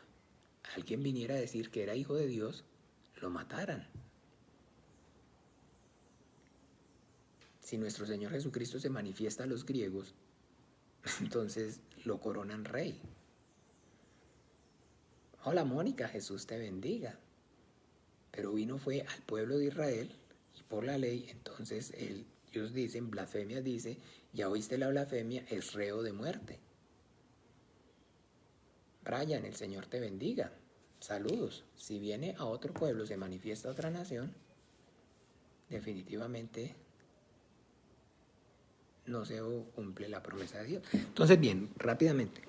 alguien viniera a decir que era hijo de Dios, lo mataran. Si nuestro Señor Jesucristo se manifiesta a los griegos, entonces lo coronan rey. Hola Mónica, Jesús te bendiga. Pero fue al pueblo de Israel y por la ley, entonces ellos dicen, blasfemia dice, ya oíste la blasfemia, es reo de muerte. Brian, el Señor te bendiga. Saludos. Si viene a otro pueblo, se manifiesta a otra nación, definitivamente no se cumple la promesa de Dios. Entonces, bien, rápidamente.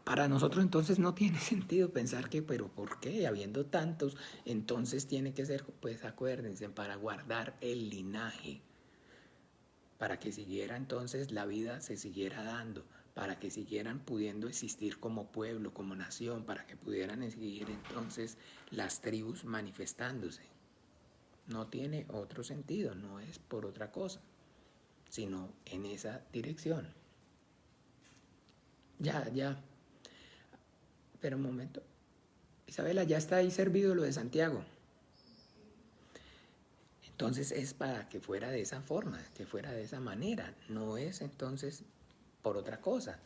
Para nosotros entonces no tiene sentido pensar que, pero ¿por qué? Habiendo tantos, entonces tiene que ser, pues acuérdense, para guardar el linaje, para que siguiera entonces la vida se siguiera dando, para que siguieran pudiendo existir como pueblo, como nación, para que pudieran seguir entonces las tribus manifestándose. No tiene otro sentido, no es por otra cosa, sino en esa dirección. Ya. Pero un momento. Isabela, ya está ahí servido lo de Santiago. Entonces es para que fuera de esa forma, que fuera de esa manera. No es entonces por otra cosa.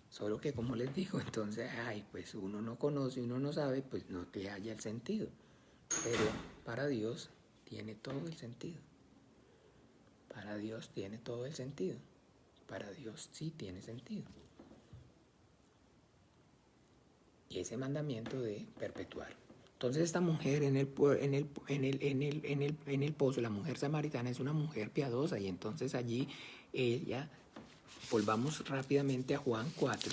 Solo que como les digo, entonces, pues uno no conoce, uno no sabe, pues no le haya el sentido. Pero para Dios tiene todo el sentido. Para Dios tiene todo el sentido. Para Dios sí tiene sentido. Y ese mandamiento de perpetuar. Entonces esta mujer en el pozo, la mujer samaritana es una mujer piadosa y entonces allí ella, volvamos rápidamente a Juan 4,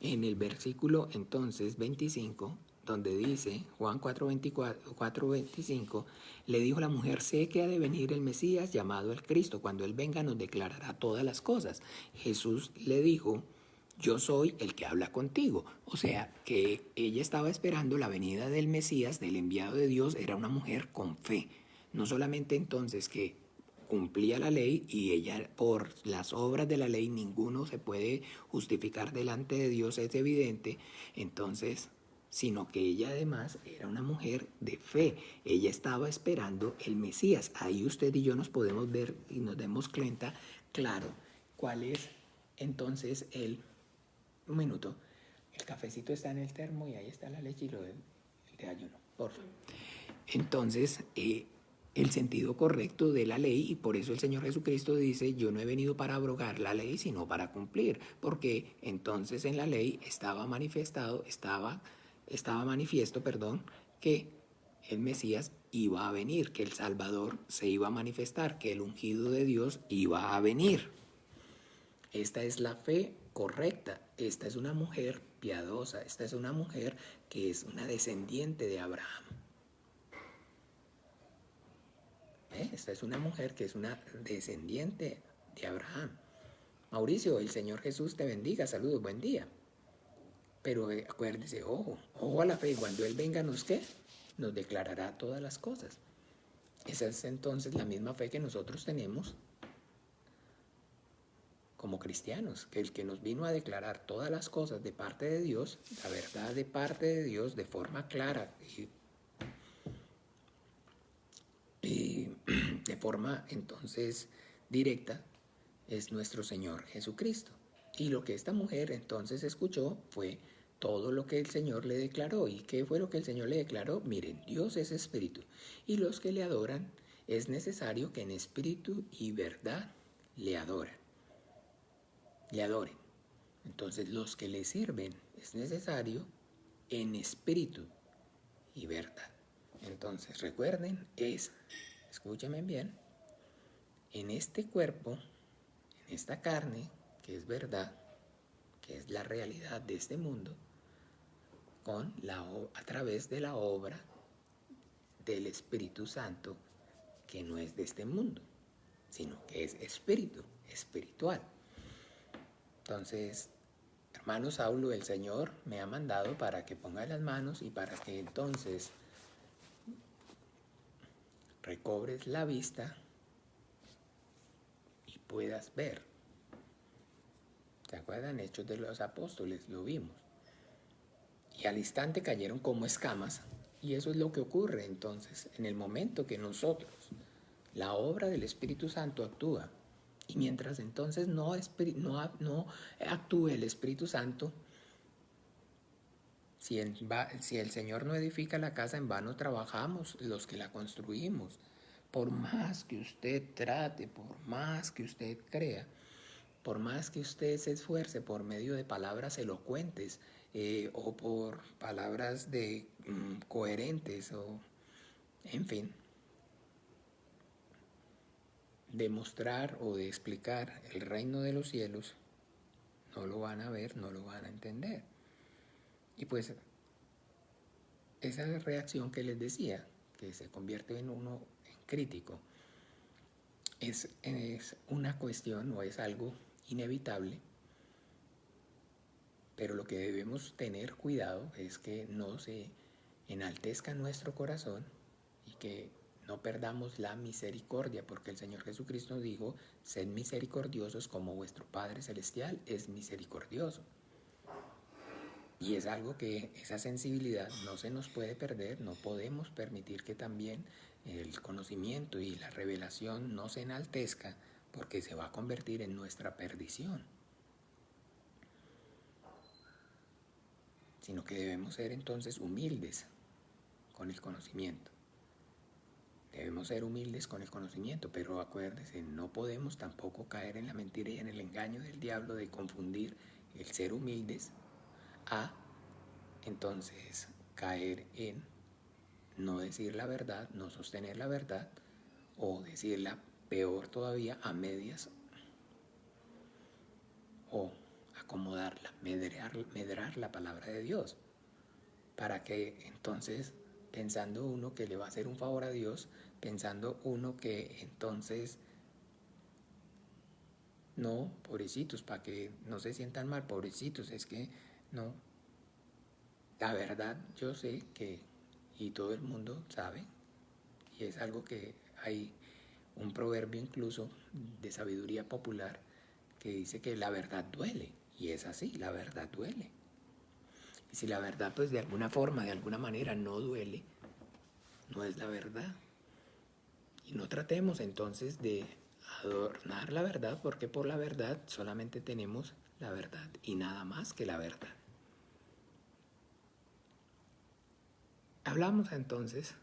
en el versículo entonces 25, donde dice, Juan 4:25, le dijo la mujer, sé que ha de venir el Mesías llamado el Cristo, cuando Él venga nos declarará todas las cosas. Jesús le dijo, yo soy el que habla contigo. O sea, que ella estaba esperando la venida del Mesías, del enviado de Dios, era una mujer con fe. No solamente entonces que cumplía la ley y ella por las obras de la ley ninguno se puede justificar delante de Dios, es evidente, entonces, sino que ella además era una mujer de fe. Ella estaba esperando el Mesías. Ahí usted y yo nos podemos ver y nos demos cuenta, claro, cuál es entonces un minuto, el cafecito está en el termo y ahí está la leche y el de ayuno, por favor. Entonces, el sentido correcto de la ley, y por eso el Señor Jesucristo dice, yo no he venido para abrogar la ley, sino para cumplir, porque entonces en la ley estaba manifiesto, que el Mesías iba a venir, que el Salvador se iba a manifestar, que el ungido de Dios iba a venir. Esta es la fe correcta. Esta es una mujer piadosa. Esta es una mujer que es una descendiente de Abraham. Esta es una mujer que es una descendiente de Abraham. Mauricio, el Señor Jesús te bendiga. Saludos, buen día. Pero acuérdese, ojo a la fe. Cuando Él venga, ¿nos qué? Nos declarará todas las cosas. Esa es entonces la misma fe que nosotros tenemos como cristianos, que el que nos vino a declarar todas las cosas de parte de Dios, la verdad de parte de Dios de forma clara y de forma entonces directa, es nuestro Señor Jesucristo. Y lo que esta mujer entonces escuchó fue todo lo que el Señor le declaró. ¿Y qué fue lo que el Señor le declaró? Miren, Dios es espíritu y los que le adoran es necesario que en espíritu y verdad le adoren. Entonces los que le sirven es necesario en espíritu y verdad. Entonces recuerden, escúchame bien, en este cuerpo, en esta carne, que es verdad, que es la realidad de este mundo, a través de la obra del Espíritu Santo, que no es de este mundo, sino que es espiritual. Entonces, hermano Saulo, el Señor me ha mandado para que ponga las manos y para que entonces recobres la vista y puedas ver. ¿Se acuerdan? Hechos de los Apóstoles, lo vimos. Y al instante cayeron como escamas Y eso es lo que ocurre entonces en el momento que nosotros, la obra del Espíritu Santo actúa, y mientras entonces no actúe el Espíritu Santo, si el Señor no edifica la casa, en vano trabajamos los que la construimos. Por más que usted trate, por más que usted crea, por más que usted se esfuerce por medio de palabras elocuentes o por palabras coherentes, o en fin, de mostrar o de explicar el reino de los cielos, no lo van a ver, no lo van a entender. Y pues esa reacción que les decía, que se convierte en uno en crítico, es una cuestión o es algo inevitable, pero lo que debemos tener cuidado es que no se enaltezca nuestro corazón y que no perdamos la misericordia, porque el Señor Jesucristo dijo: sed misericordiosos como vuestro Padre Celestial es misericordioso. Y es algo que esa sensibilidad no se nos puede perder. No podemos permitir que también el conocimiento y la revelación no se enaltezca, porque se va a convertir en nuestra perdición. Sino que debemos ser entonces humildes con el conocimiento. Debemos ser humildes con el conocimiento, pero acuérdense, no podemos tampoco caer en la mentira y en el engaño del diablo de confundir el ser humildes a entonces caer en no decir la verdad, no sostener la verdad, o decirla peor todavía a medias, o acomodarla, medrar la palabra de Dios, para que entonces, pensando uno que le va a hacer un favor a Dios, pensando uno que entonces, no, pobrecitos, para que no se sientan mal, pobrecitos, es que no. La verdad, yo sé que, y todo el mundo sabe, y es algo que hay un proverbio incluso de sabiduría popular que dice que la verdad duele, y es así, la verdad duele. Y si la verdad pues de alguna forma, de alguna manera no duele, no es la verdad. Y no tratemos entonces de adornar la verdad, porque por la verdad solamente tenemos la verdad y nada más que la verdad. Hablamos entonces,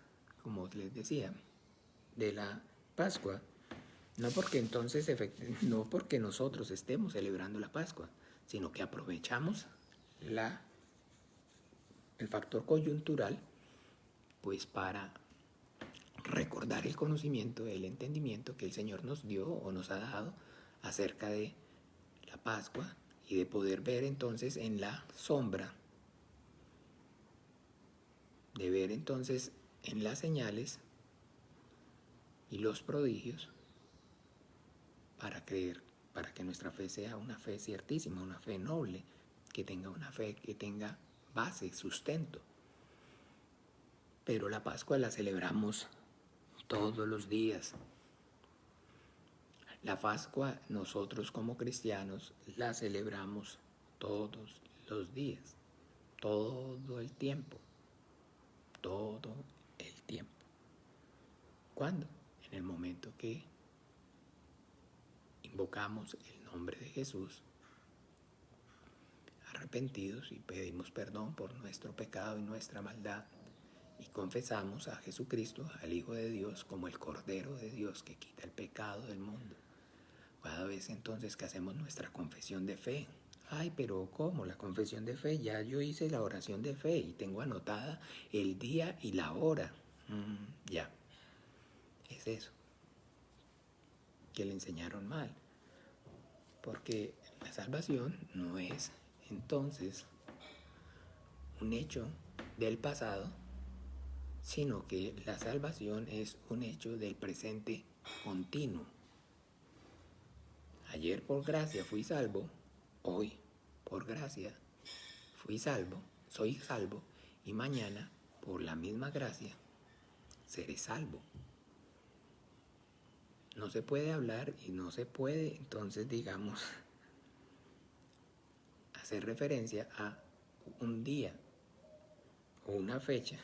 como les decía, de la Pascua, no porque nosotros estemos celebrando la Pascua, sino que aprovechamos el factor coyuntural pues para recordar el conocimiento, el entendimiento que el Señor nos dio o nos ha dado acerca de la Pascua, y de poder ver entonces en la sombra, de ver entonces en las señales y los prodigios, para creer, para que nuestra fe sea una fe ciertísima, una fe noble, que tenga una fe que tenga base, sustento. Pero la Pascua la celebramos todos los días. La Pascua nosotros como cristianos la celebramos todos los días, todo el tiempo, todo el tiempo. ¿Cuándo? En el momento que invocamos el nombre de Jesús, arrepentidos, y pedimos perdón por nuestro pecado y nuestra maldad, y confesamos a Jesucristo, al Hijo de Dios, como el Cordero de Dios que quita el pecado del mundo. Cada vez entonces que hacemos nuestra confesión de fe, ay, pero ¿cómo? La confesión de fe, ya yo hice la oración de fe y tengo anotada el día y la hora. Ya, es eso, que le enseñaron mal. Porque la salvación no es entonces un hecho del pasado, sino que la salvación es un hecho del presente continuo. Ayer por gracia fui salvo, hoy por gracia fui salvo, soy salvo, y mañana por la misma gracia seré salvo. No se puede hablar y no se puede entonces, digamos, hacer referencia a un día o una fecha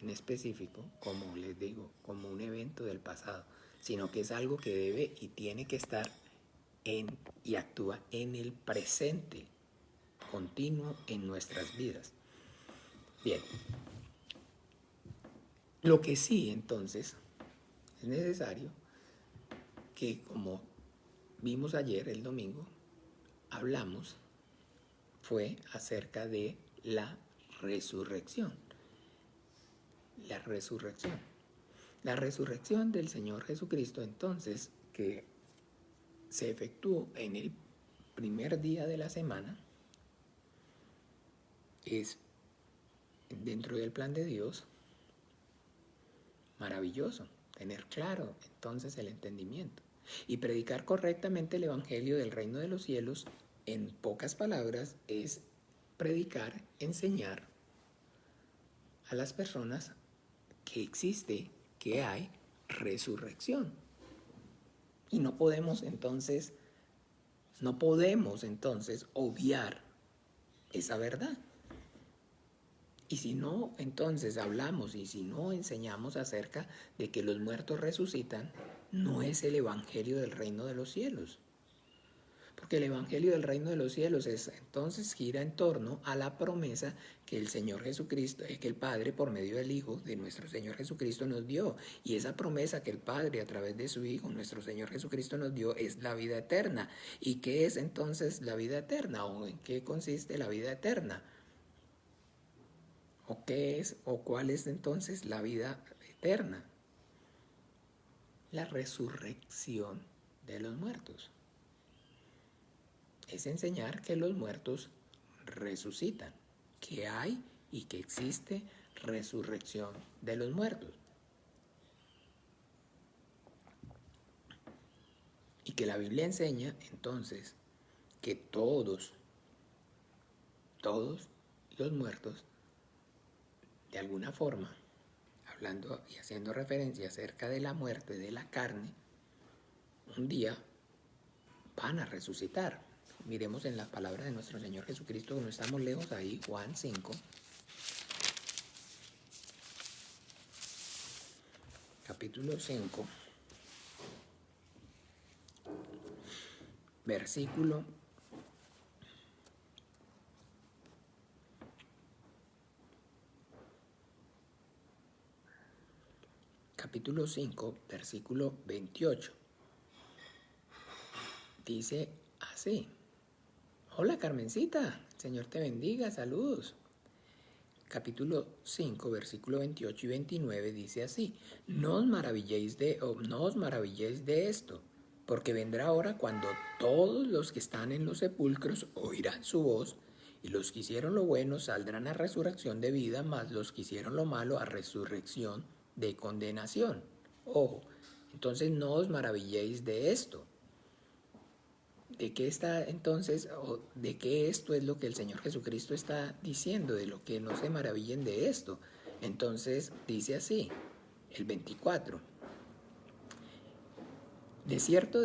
en específico, como les digo, como un evento del pasado, sino que es algo que debe y tiene que estar y actúa en el presente continuo en nuestras vidas. Bien, lo que sí entonces es necesario que, como vimos ayer el domingo, hablamos fue acerca de la resurrección. La resurrección. La resurrección del Señor Jesucristo, entonces, que se efectuó en el primer día de la semana, es, dentro del plan de Dios, maravilloso. Tener claro entonces el entendimiento. Y predicar correctamente el Evangelio del Reino de los Cielos, en pocas palabras, es predicar, enseñar a las personas que existe, que hay resurrección. Y no podemos entonces obviar esa verdad. Y si no, entonces hablamos y si no enseñamos acerca de que los muertos resucitan, no es el Evangelio del Reino de los Cielos. Porque el Evangelio del Reino de los Cielos entonces gira en torno a la promesa que el Señor Jesucristo, que el Padre por medio del Hijo de nuestro Señor Jesucristo nos dio. Y esa promesa que el Padre a través de su Hijo, nuestro Señor Jesucristo nos dio, es la vida eterna. ¿Y qué es entonces la vida eterna? ¿O en qué consiste la vida eterna? ¿O qué es o cuál es entonces la vida eterna? La resurrección de los muertos. Es enseñar que los muertos resucitan, que hay y que existe resurrección de los muertos. Y que la Biblia enseña entonces que todos los muertos, de alguna forma, hablando y haciendo referencia acerca de la muerte de la carne, un día van a resucitar. Miremos en la palabra de nuestro Señor Jesucristo, que no estamos lejos ahí, Juan 5. Capítulo 5, versículo 28. Dice así. Hola Carmencita, el Señor te bendiga, saludos. Capítulo 5, versículo 28 y 29 dice así: no os maravilléis de esto, porque vendrá hora cuando todos los que están en los sepulcros oirán su voz, y los que hicieron lo bueno saldrán a resurrección de vida, mas los que hicieron lo malo a resurrección de condenación. Ojo, entonces no os maravilléis de esto. ¿De qué está entonces, o de qué esto es lo que el Señor Jesucristo está diciendo? De lo que no se maravillen de esto. Entonces dice así, el 24. De cierto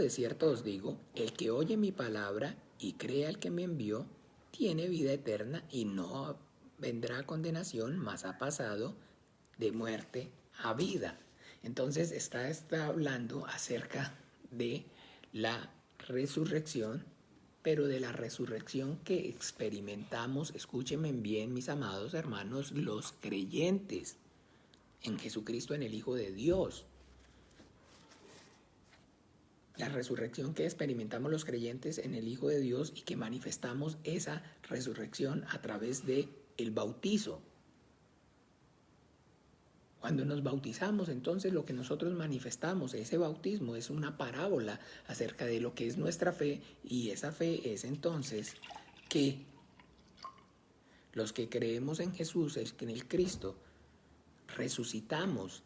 os digo, el que oye mi palabra y cree al que me envió, tiene vida eterna y no vendrá a condenación, mas ha pasado de muerte a vida. Entonces está hablando acerca de la resurrección, pero de la resurrección que experimentamos, escúchenme bien mis amados hermanos, los creyentes en Jesucristo, en el Hijo de Dios. La resurrección que experimentamos los creyentes en el Hijo de Dios y que manifestamos esa resurrección a través de el bautizo. Cuando nos bautizamos, entonces lo que nosotros manifestamos, ese bautismo, es una parábola acerca de lo que es nuestra fe, y esa fe es entonces que los que creemos en Jesús, en el Cristo, resucitamos.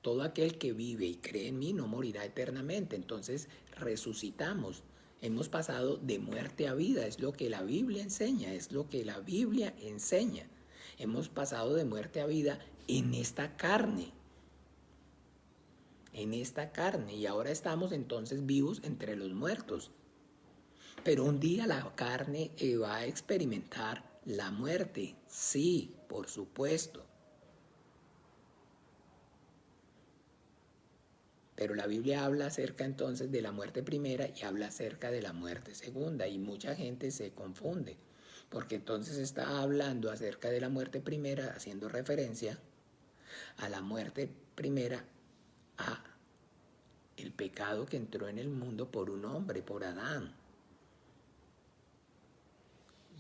Todo aquel que vive y cree en mí no morirá eternamente. Entonces resucitamos. Hemos pasado de muerte a vida, es lo que la Biblia enseña, Hemos pasado de muerte a vida en esta carne, y ahora estamos entonces vivos entre los muertos. Pero un día la carne va a experimentar la muerte, sí, por supuesto. Pero la Biblia habla acerca entonces de la muerte primera y habla acerca de la muerte segunda, y mucha gente se confunde, porque entonces está hablando acerca de la muerte primera, haciendo referencia a la muerte primera, a el pecado que entró en el mundo por un hombre, por Adán.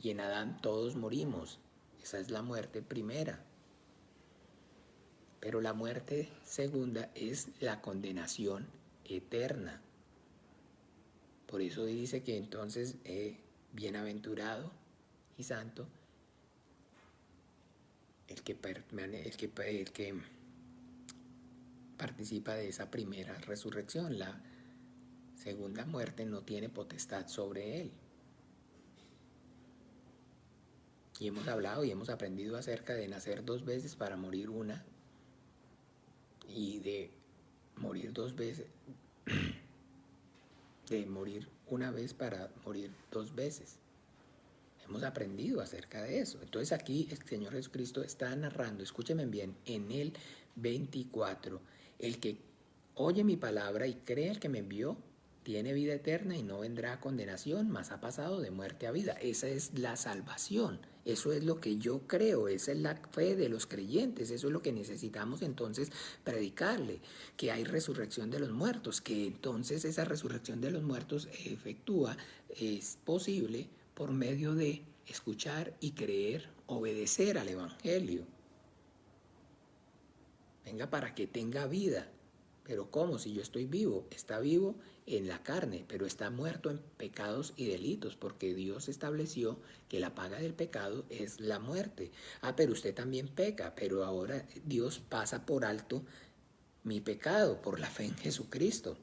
Y en Adán todos morimos. Esa es la muerte primera. Pero la muerte segunda es la condenación eterna. Por eso dice que entonces bienaventurado y santo el que participa de esa primera resurrección. La segunda muerte no tiene potestad sobre él. Y hemos hablado y hemos aprendido acerca de nacer 2 veces para morir una, y de morir 2 veces, de morir una vez para morir 2 veces. Hemos aprendido acerca de eso. Entonces aquí el Señor Jesucristo está narrando, escúchenme bien, en el 24, el que oye mi palabra y cree el que me envió, tiene vida eterna y no vendrá a condenación, mas ha pasado de muerte a vida. Esa es la salvación. Eso es lo que yo creo, esa es la fe de los creyentes, eso es lo que necesitamos entonces predicarle, que hay resurrección de los muertos, que entonces esa resurrección de los muertos es posible por medio de escuchar y creer, obedecer al Evangelio. Venga, para que tenga vida. Pero ¿cómo? Si yo estoy vivo, está vivo en la carne, pero está muerto en pecados y delitos, porque Dios estableció que la paga del pecado es la muerte. Pero usted también peca, pero ahora Dios pasa por alto mi pecado por la fe en Jesucristo,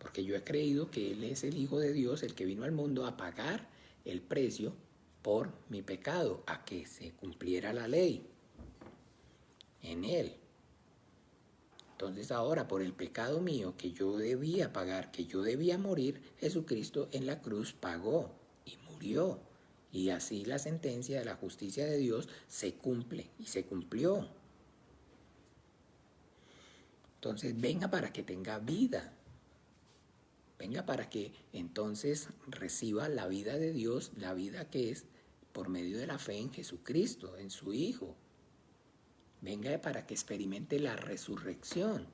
porque yo he creído que Él es el Hijo de Dios, el que vino al mundo a pagar el precio por mi pecado, a que se cumpliera la ley en Él. Entonces ahora, por el pecado mío que yo debía pagar, que yo debía morir, Jesucristo en la cruz pagó y murió. Y así la sentencia de la justicia de Dios se cumple y se cumplió. Entonces venga para que tenga vida. Venga para que entonces reciba la vida de Dios, la vida que es por medio de la fe en Jesucristo, en su Hijo. Venga para que experimente la resurrección.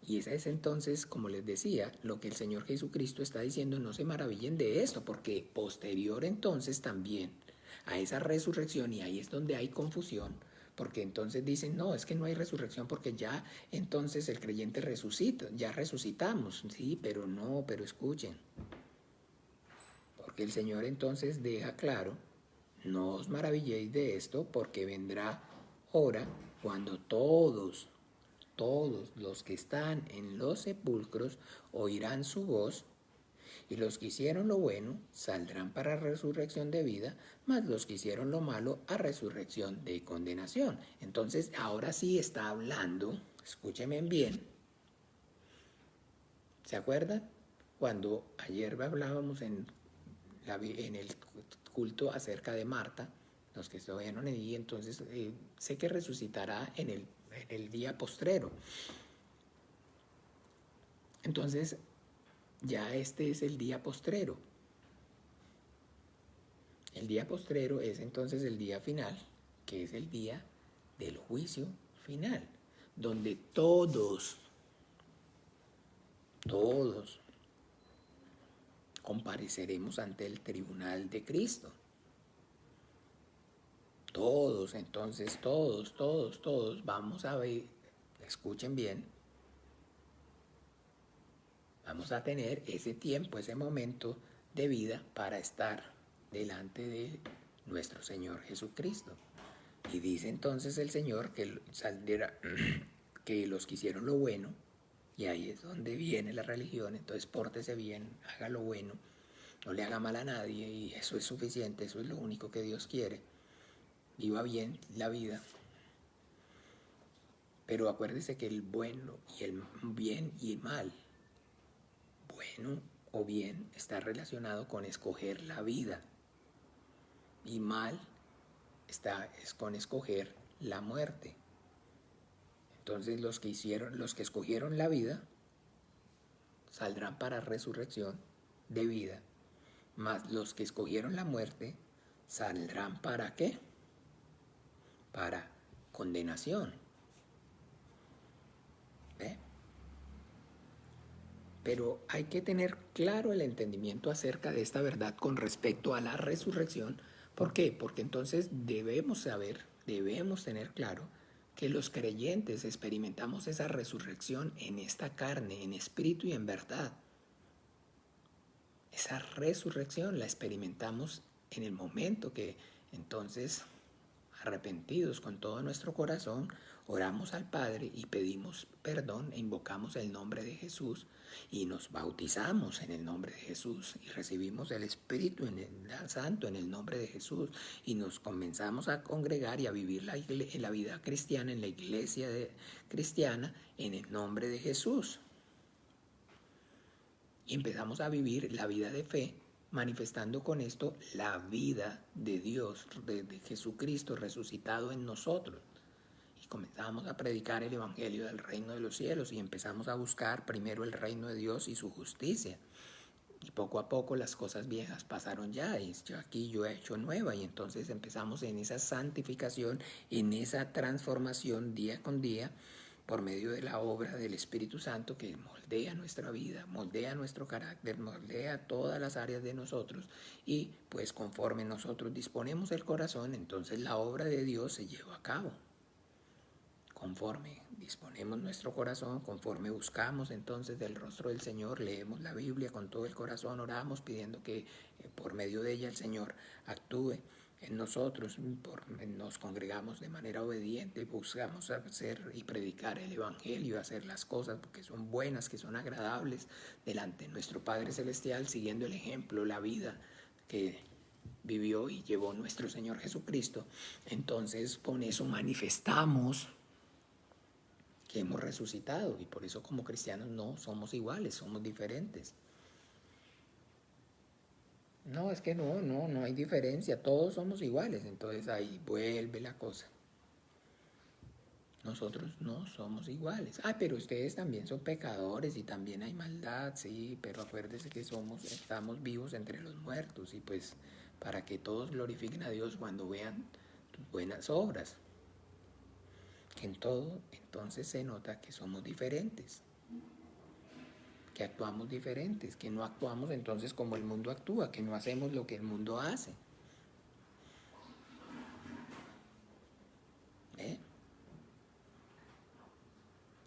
Y esa es entonces, como les decía, lo que el Señor Jesucristo está diciendo. No se maravillen de esto, porque posterior entonces también a esa resurrección, y ahí es donde hay confusión, porque entonces dicen, no, es que no hay resurrección porque ya entonces el creyente resucita, ya resucitamos. Sí, pero no, pero escuchen. Porque el Señor entonces deja claro, no os maravilléis de esto, porque vendrá hora cuando todos los que están en los sepulcros oirán su voz, y los que hicieron lo bueno saldrán para resurrección de vida, mas los que hicieron lo malo a resurrección de condenación. Entonces ahora sí está hablando, escúchenme bien, ¿se acuerdan? Cuando ayer hablábamos en el culto acerca de Marta, los que estuvieron allí, entonces sé que resucitará en el día postrero. Entonces, ya este es el día postrero. El día postrero es entonces el día final, que es el día del juicio final, donde todos compareceremos ante el tribunal de Cristo. Todos, entonces, todos vamos a ver, escuchen bien, vamos a tener ese tiempo, ese momento de vida para estar delante de nuestro Señor Jesucristo. Y dice entonces el Señor que saldrá, que los que hicieron lo bueno, y ahí es donde viene la religión, entonces pórtese bien, haga lo bueno, no le haga mal a nadie, y eso es suficiente, eso es lo único que Dios quiere. Viva bien la vida. Pero acuérdese que el bueno y el bien y el mal, bueno o bien, está relacionado con escoger la vida, y mal es con escoger la muerte. Entonces los que escogieron la vida, saldrán para resurrección de vida, mas los que escogieron la muerte, saldrán ¿para qué? Para condenación. ¿Ve? Pero hay que tener claro el entendimiento acerca de esta verdad con respecto a la resurrección. ¿Por qué? Porque entonces debemos tener claro que los creyentes experimentamos esa resurrección en esta carne, en espíritu y en verdad. Esa resurrección la experimentamos en el momento que entonces, arrepentidos con todo nuestro corazón, oramos al Padre y pedimos perdón e invocamos el nombre de Jesús y nos bautizamos en el nombre de Jesús y recibimos el Espíritu Santo en el nombre de Jesús y nos comenzamos a congregar y a vivir la vida cristiana en la iglesia cristiana en el nombre de Jesús. Y empezamos a vivir la vida de fe, manifestando con esto la vida de Dios, de Jesucristo resucitado en nosotros. Y comenzamos a predicar el evangelio del reino de los cielos y empezamos a buscar primero el reino de Dios y su justicia. Y poco a poco las cosas viejas pasaron ya y yo he hecho nueva y entonces empezamos en esa santificación, en esa transformación día con día, por medio de la obra del Espíritu Santo que moldea nuestra vida, moldea nuestro carácter, moldea todas las áreas de nosotros y pues conforme nosotros disponemos el corazón, entonces la obra de Dios se lleva a cabo. Conforme disponemos nuestro corazón, conforme buscamos entonces del rostro del Señor, leemos la Biblia con todo el corazón, oramos pidiendo que por medio de ella el Señor actúe en nosotros, nos congregamos de manera obediente, buscamos hacer y predicar el Evangelio, hacer las cosas que son buenas, que son agradables delante de nuestro Padre Celestial, siguiendo el ejemplo, la vida que vivió y llevó nuestro Señor Jesucristo. Entonces con eso manifestamos que hemos resucitado y por eso como cristianos no somos iguales, somos diferentes. No, es que no hay diferencia, todos somos iguales, entonces ahí vuelve la cosa. Nosotros no somos iguales. Pero ustedes también son pecadores y también hay maldad, sí, pero acuérdense que estamos vivos entre los muertos y pues para que todos glorifiquen a Dios cuando vean tus buenas obras. Que en todo entonces se nota que somos diferentes. Que actuamos diferentes, que no actuamos entonces como el mundo actúa, que no hacemos lo que el mundo hace.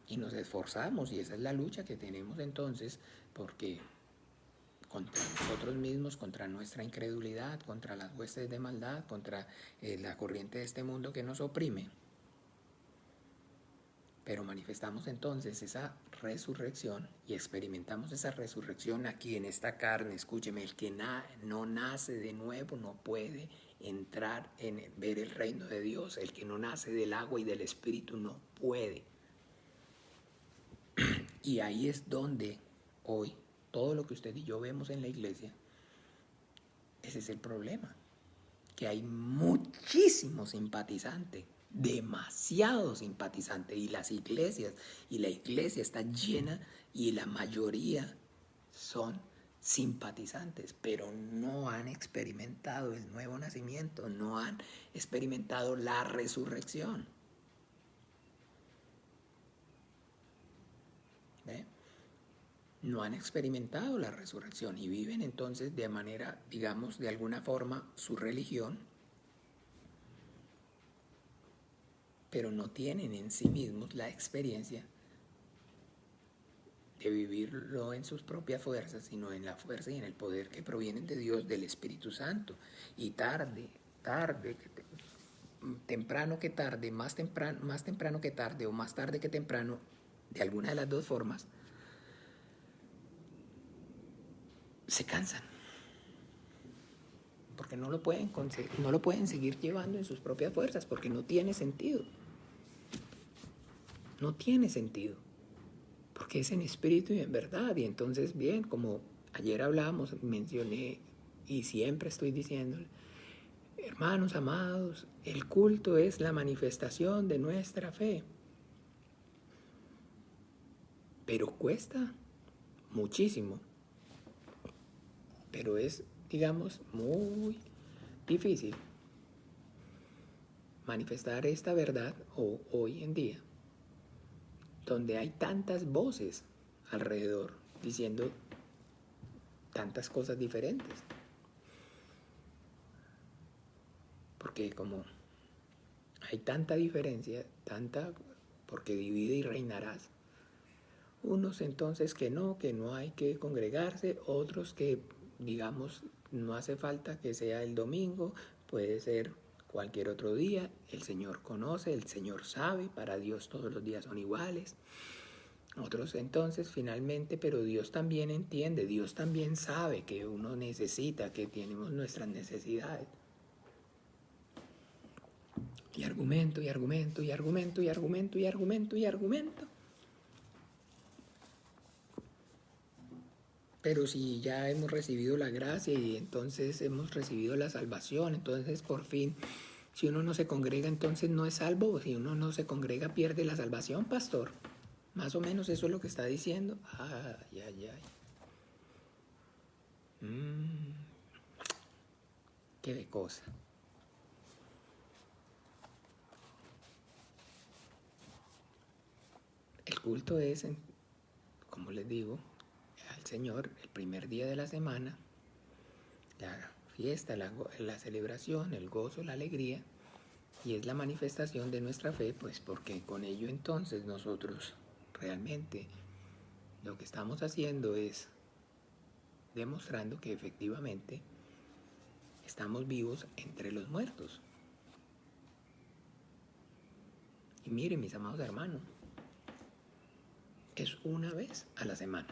Y nos esforzamos y esa es la lucha que tenemos entonces, porque contra nosotros mismos, contra nuestra incredulidad, contra las huestes de maldad, contra la corriente de este mundo que nos oprime. Pero manifestamos entonces esa resurrección y experimentamos esa resurrección aquí en esta carne. Escúcheme, el que no nace de nuevo no puede entrar en ver el reino de Dios. El que no nace del agua y del Espíritu no puede. Y ahí es donde hoy todo lo que usted y yo vemos en la iglesia, ese es el problema. Que hay muchísimos simpatizantes, demasiado simpatizantes, y las iglesias, y la iglesia está llena y la mayoría son simpatizantes, pero no han experimentado el nuevo nacimiento, no han experimentado la resurrección. ¿Ve? No han experimentado la resurrección y viven entonces de manera, digamos, de alguna forma su religión, pero no tienen en sí mismos la experiencia de vivirlo en sus propias fuerzas, sino en la fuerza y en el poder que provienen de Dios, del Espíritu Santo. Y temprano que tarde, más temprano que tarde o más tarde que temprano, de alguna de las dos formas, se cansan. Porque no lo pueden seguir llevando en sus propias fuerzas, porque no tiene sentido. No tiene sentido. Porque es en espíritu y en verdad. Y entonces, bien, como ayer hablábamos, mencioné y siempre estoy diciendo, hermanos amados, el culto es la manifestación de nuestra fe. pero cuesta muchísimo. Pero es, digamos, muy difícil manifestar esta verdad hoy en día, donde hay tantas voces alrededor diciendo tantas cosas diferentes. Porque como hay tanta diferencia, porque divide y reinarás. Unos entonces que no hay que congregarse, otros que, digamos, no hace falta que sea el domingo, puede ser cualquier otro día. El Señor conoce, el Señor sabe, para Dios todos los días son iguales. Otros entonces finalmente, pero Dios también entiende, Dios también sabe que uno necesita, que tenemos nuestras necesidades. Y argumento, y argumento, y argumento, y argumento, y argumento, y argumento. Pero si ya hemos recibido la gracia y entonces hemos recibido la salvación, entonces por fin, si uno no se congrega, entonces no es salvo. Si uno no se congrega, pierde la salvación, pastor. Más o menos eso es lo que está diciendo. Ay, ay, ay. Qué de cosa. El culto es, como les digo, al Señor el primer día de la semana, la fiesta, la celebración, el gozo, la alegría, y es la manifestación de nuestra fe, pues porque con ello entonces nosotros realmente lo que estamos haciendo es demostrando que efectivamente estamos vivos entre los muertos. Y miren, mis amados hermanos, es una vez a la semana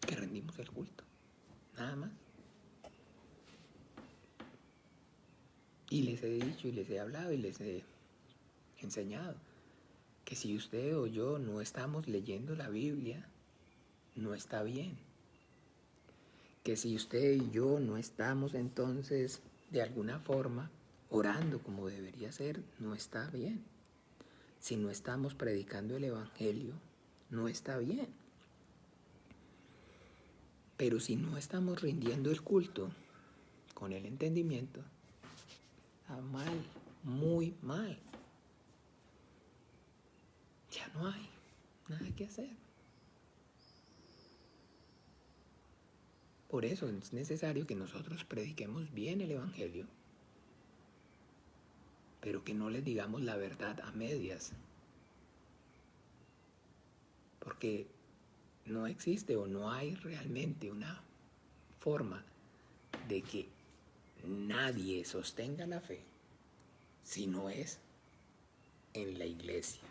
que rendimos el culto, nada más. Y les he dicho y les he hablado y les he enseñado que si usted o yo no estamos leyendo la Biblia, no está bien. Que si usted y yo no estamos entonces de alguna forma orando como debería ser, no está bien. Si no estamos predicando el Evangelio, no está bien. Pero si no estamos rindiendo el culto con el entendimiento, está mal, muy mal. Ya no hay nada que hacer. Por eso es necesario que nosotros prediquemos bien el Evangelio, pero que no les digamos la verdad a medias. Porque no existe o no hay realmente una forma de que nadie sostenga la fe si no es en la iglesia.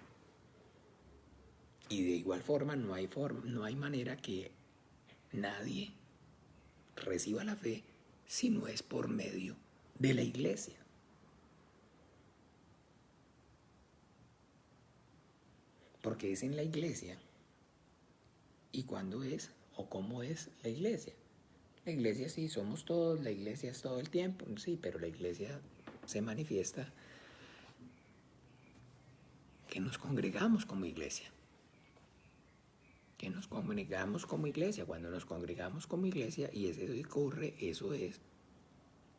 Y de igual forma no hay manera que nadie reciba la fe si no es por medio de la iglesia. Porque es en la iglesia. ¿Y cuándo es o cómo es la iglesia? La iglesia sí, somos todos, la iglesia es todo el tiempo, sí, pero la iglesia se manifiesta que nos congregamos como iglesia. Que nos congregamos como iglesia. Cuando nos congregamos como iglesia, y eso ocurre, eso es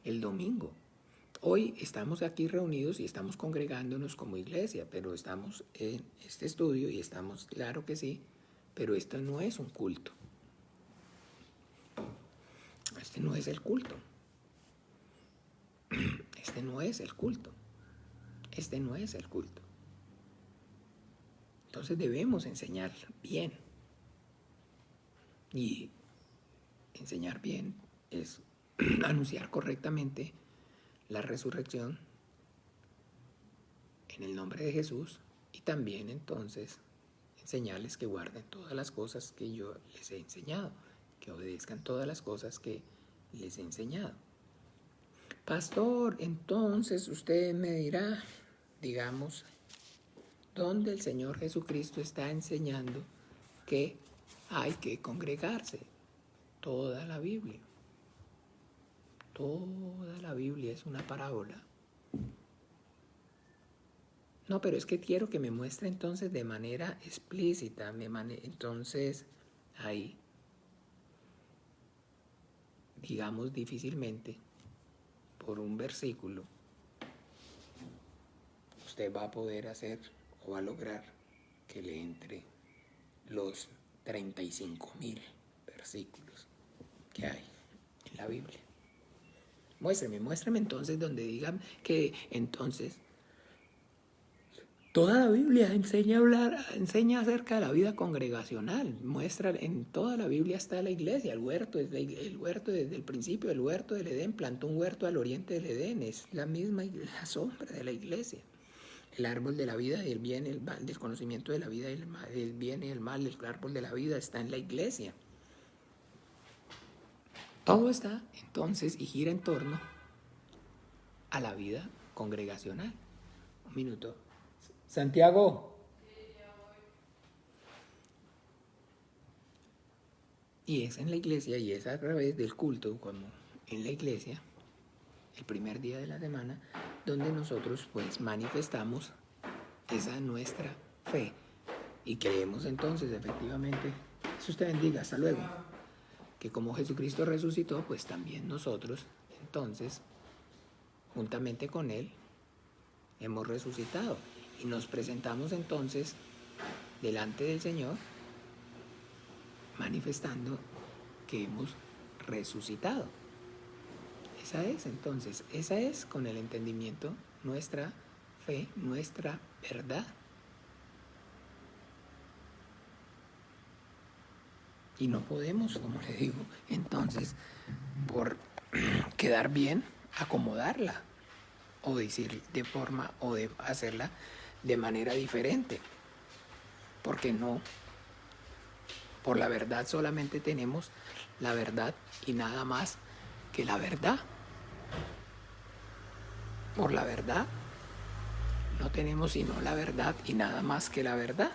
el domingo. Hoy estamos aquí reunidos y estamos congregándonos como iglesia, pero estamos en este estudio y estamos, claro que sí, pero esto no es un culto. Este no es el culto. Este no es el culto. Este no es el culto. Entonces debemos enseñar bien. Y enseñar bien es anunciar correctamente la resurrección en el nombre de Jesús y también entonces enseñarles que guarden todas las cosas que yo les he enseñado, que obedezcan todas las cosas que les he enseñado. Pastor, entonces usted me dirá, digamos, ¿dónde el Señor Jesucristo está enseñando que hay que congregarse? Toda la Biblia. Toda la Biblia es una parábola. No, pero es que quiero que me muestre entonces de manera explícita. Entonces, ahí, digamos difícilmente, por un versículo, usted va a poder hacer o va a lograr que le entre los 35.000 versículos que hay en la Biblia. Muéstrame entonces donde digan que entonces toda la Biblia enseña acerca de la vida congregacional. Muestra, en toda la Biblia está la iglesia, el huerto desde el principio, el huerto del Edén, plantó un huerto al oriente del Edén, es la misma, la sombra de la iglesia. El árbol de la vida y el bien y el mal, del conocimiento de la vida y el bien y el mal, el árbol de la vida está en la iglesia. Todo está entonces y gira en torno a la vida congregacional. Un minuto. Santiago. Y es en la iglesia y es a través del culto, como en la iglesia, el primer día de la semana, donde nosotros pues manifestamos esa nuestra fe y creemos entonces efectivamente, si usted bendiga, hasta luego, que como Jesucristo resucitó, pues también nosotros entonces, juntamente con Él, hemos resucitado y nos presentamos entonces delante del Señor manifestando que hemos resucitado. Esa es con el entendimiento nuestra fe, nuestra verdad. Y no podemos, como le digo, entonces, por quedar bien, acomodarla o decir de forma o de hacerla de manera diferente. Porque no, por la verdad solamente tenemos la verdad y nada más que la verdad. Por la verdad no tenemos sino la verdad y nada más que la verdad.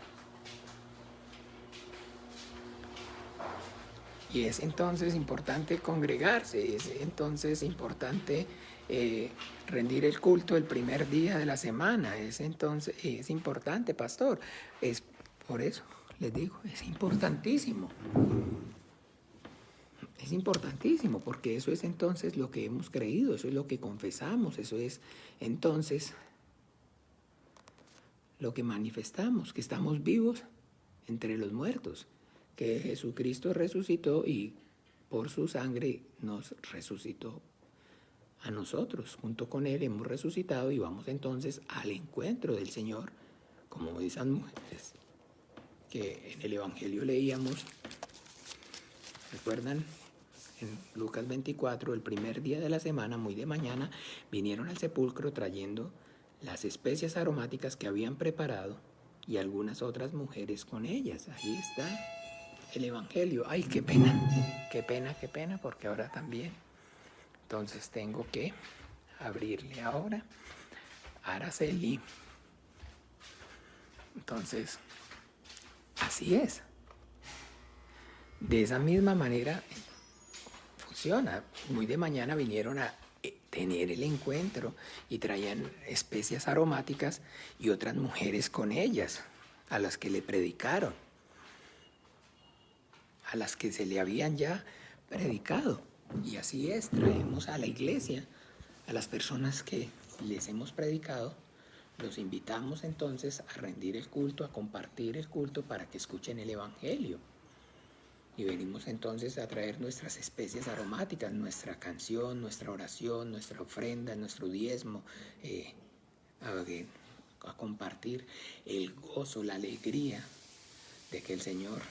Y es entonces importante congregarse, es entonces importante rendir el culto el primer día de la semana, es importante, pastor. Es por eso les digo, es importantísimo. Es importantísimo porque eso es entonces lo que hemos creído, eso es lo que confesamos, eso es entonces lo que manifestamos, que estamos vivos entre los muertos, que Jesucristo resucitó y por su sangre nos resucitó a nosotros. Junto con Él hemos resucitado y vamos entonces al encuentro del Señor, como esas mujeres que en el Evangelio leíamos. ¿Recuerdan? En Lucas 24, el primer día de la semana, muy de mañana, vinieron al sepulcro trayendo las especias aromáticas que habían preparado y algunas otras mujeres con ellas. Ahí está el Evangelio. Ay, qué pena, porque ahora también. Entonces tengo que abrirle ahora a Araceli. Entonces, así es. De esa misma manera funciona. Muy de mañana vinieron a tener el encuentro y traían especias aromáticas y otras mujeres con ellas, a las que le predicaron, a las que se le habían ya predicado. Y así es, traemos a la iglesia, a las personas que les hemos predicado, los invitamos entonces a rendir el culto, a compartir el culto para que escuchen el Evangelio. Y venimos entonces a traer nuestras especias aromáticas, nuestra canción, nuestra oración, nuestra ofrenda, nuestro diezmo, a compartir el gozo, la alegría de que el Señor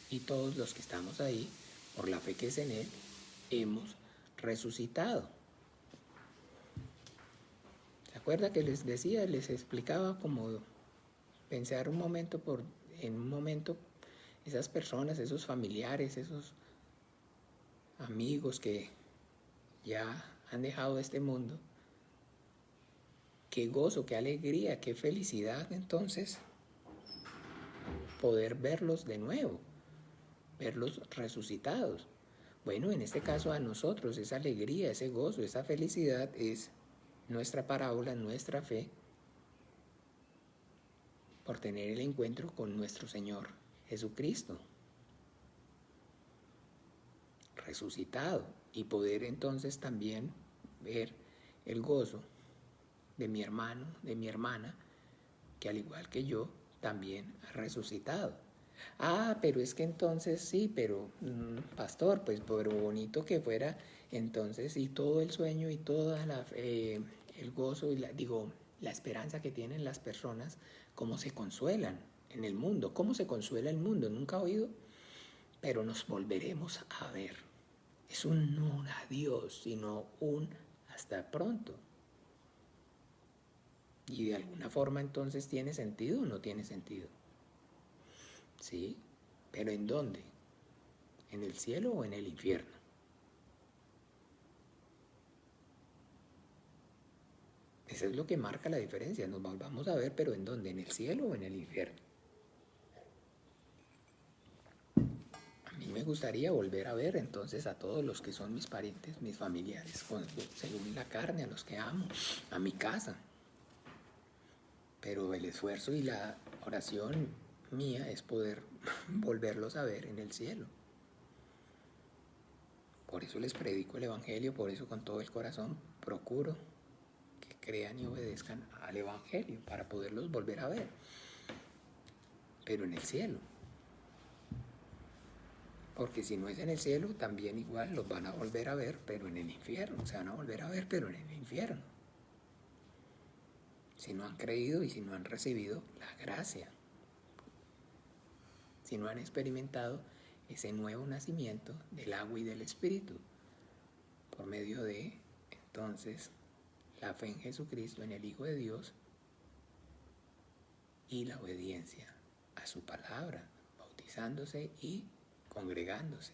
y todos los que estamos ahí, por la fe que es en Él, hemos resucitado. ¿Se acuerda que les decía, les explicaba como pensar en un momento, esas personas, esos familiares, esos amigos que ya han dejado este mundo? Qué gozo, qué alegría, qué felicidad entonces poder verlos de nuevo, verlos resucitados. Bueno, en este caso a nosotros esa alegría, ese gozo, esa felicidad es nuestra parábola, nuestra fe, por tener el encuentro con nuestro Señor Jesucristo, resucitado, y poder entonces también ver el gozo de mi hermano, de mi hermana, que al igual que yo, también ha resucitado. Ah, pero es que entonces sí, pero pastor, pues por bonito que fuera, entonces, y todo el sueño y toda el gozo y la esperanza que tienen las personas, cómo se consuelan en el mundo, cómo se consuela el mundo, nunca he oído, pero nos volveremos a ver. Es un no un adiós, sino un hasta pronto. Y de alguna forma entonces tiene sentido o no tiene sentido. ¿Sí? ¿Pero en dónde? ¿En el cielo o en el infierno? Eso es lo que marca la diferencia. Nos volvamos a ver, pero ¿en dónde? ¿En el cielo o en el infierno? A mí me gustaría volver a ver entonces a todos los que son mis parientes, mis familiares, según la carne, a los que amo, a mi casa. Pero el esfuerzo y la oración mía es poder volverlos a ver en el cielo. Por eso les predico el Evangelio, por eso con todo el corazón procuro que crean y obedezcan al Evangelio para poderlos volver a ver, pero en el cielo. Porque si no es en el cielo, también igual los van a volver a ver, pero en el infierno. Se van a volver a ver, pero en el infierno. Si no han creído y si no han recibido la gracia. Si no han experimentado ese nuevo nacimiento del agua y del Espíritu, por medio de, entonces, la fe en Jesucristo, en el Hijo de Dios, y la obediencia a su palabra, bautizándose y congregándose,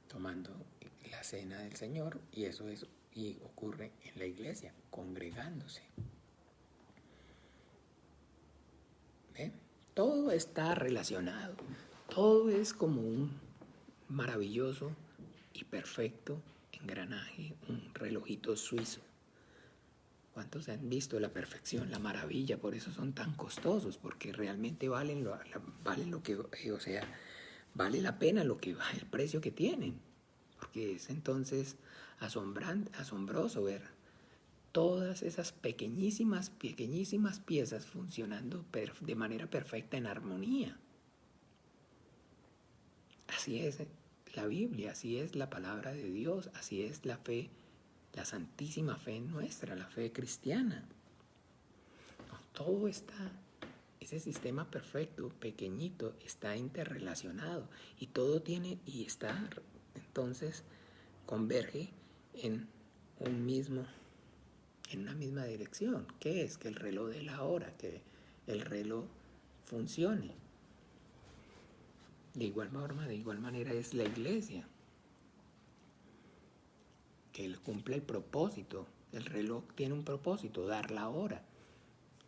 tomando la cena del Señor, y eso y ocurre en la iglesia, congregándose. ¿Ven? Todo está relacionado, todo es como un maravilloso y perfecto engranaje, un relojito suizo. ¿Cuántos han visto la perfección, la maravilla? Por eso son tan costosos, porque realmente valen lo que, o sea, vale la pena el precio que tienen. Porque es entonces asombroso ver todas esas pequeñísimas piezas funcionando de manera perfecta en armonía. Así es la Biblia, así es la palabra de Dios, así es la fe, la santísima fe nuestra, la fe cristiana. Todo está, ese sistema perfecto, pequeñito, está interrelacionado y todo tiene y está, entonces, converge en una misma dirección. ¿Qué es? Que el reloj de la hora, que el reloj funcione. De igual forma, de igual manera es la iglesia, que él cumple el propósito. El reloj tiene un propósito, dar la hora.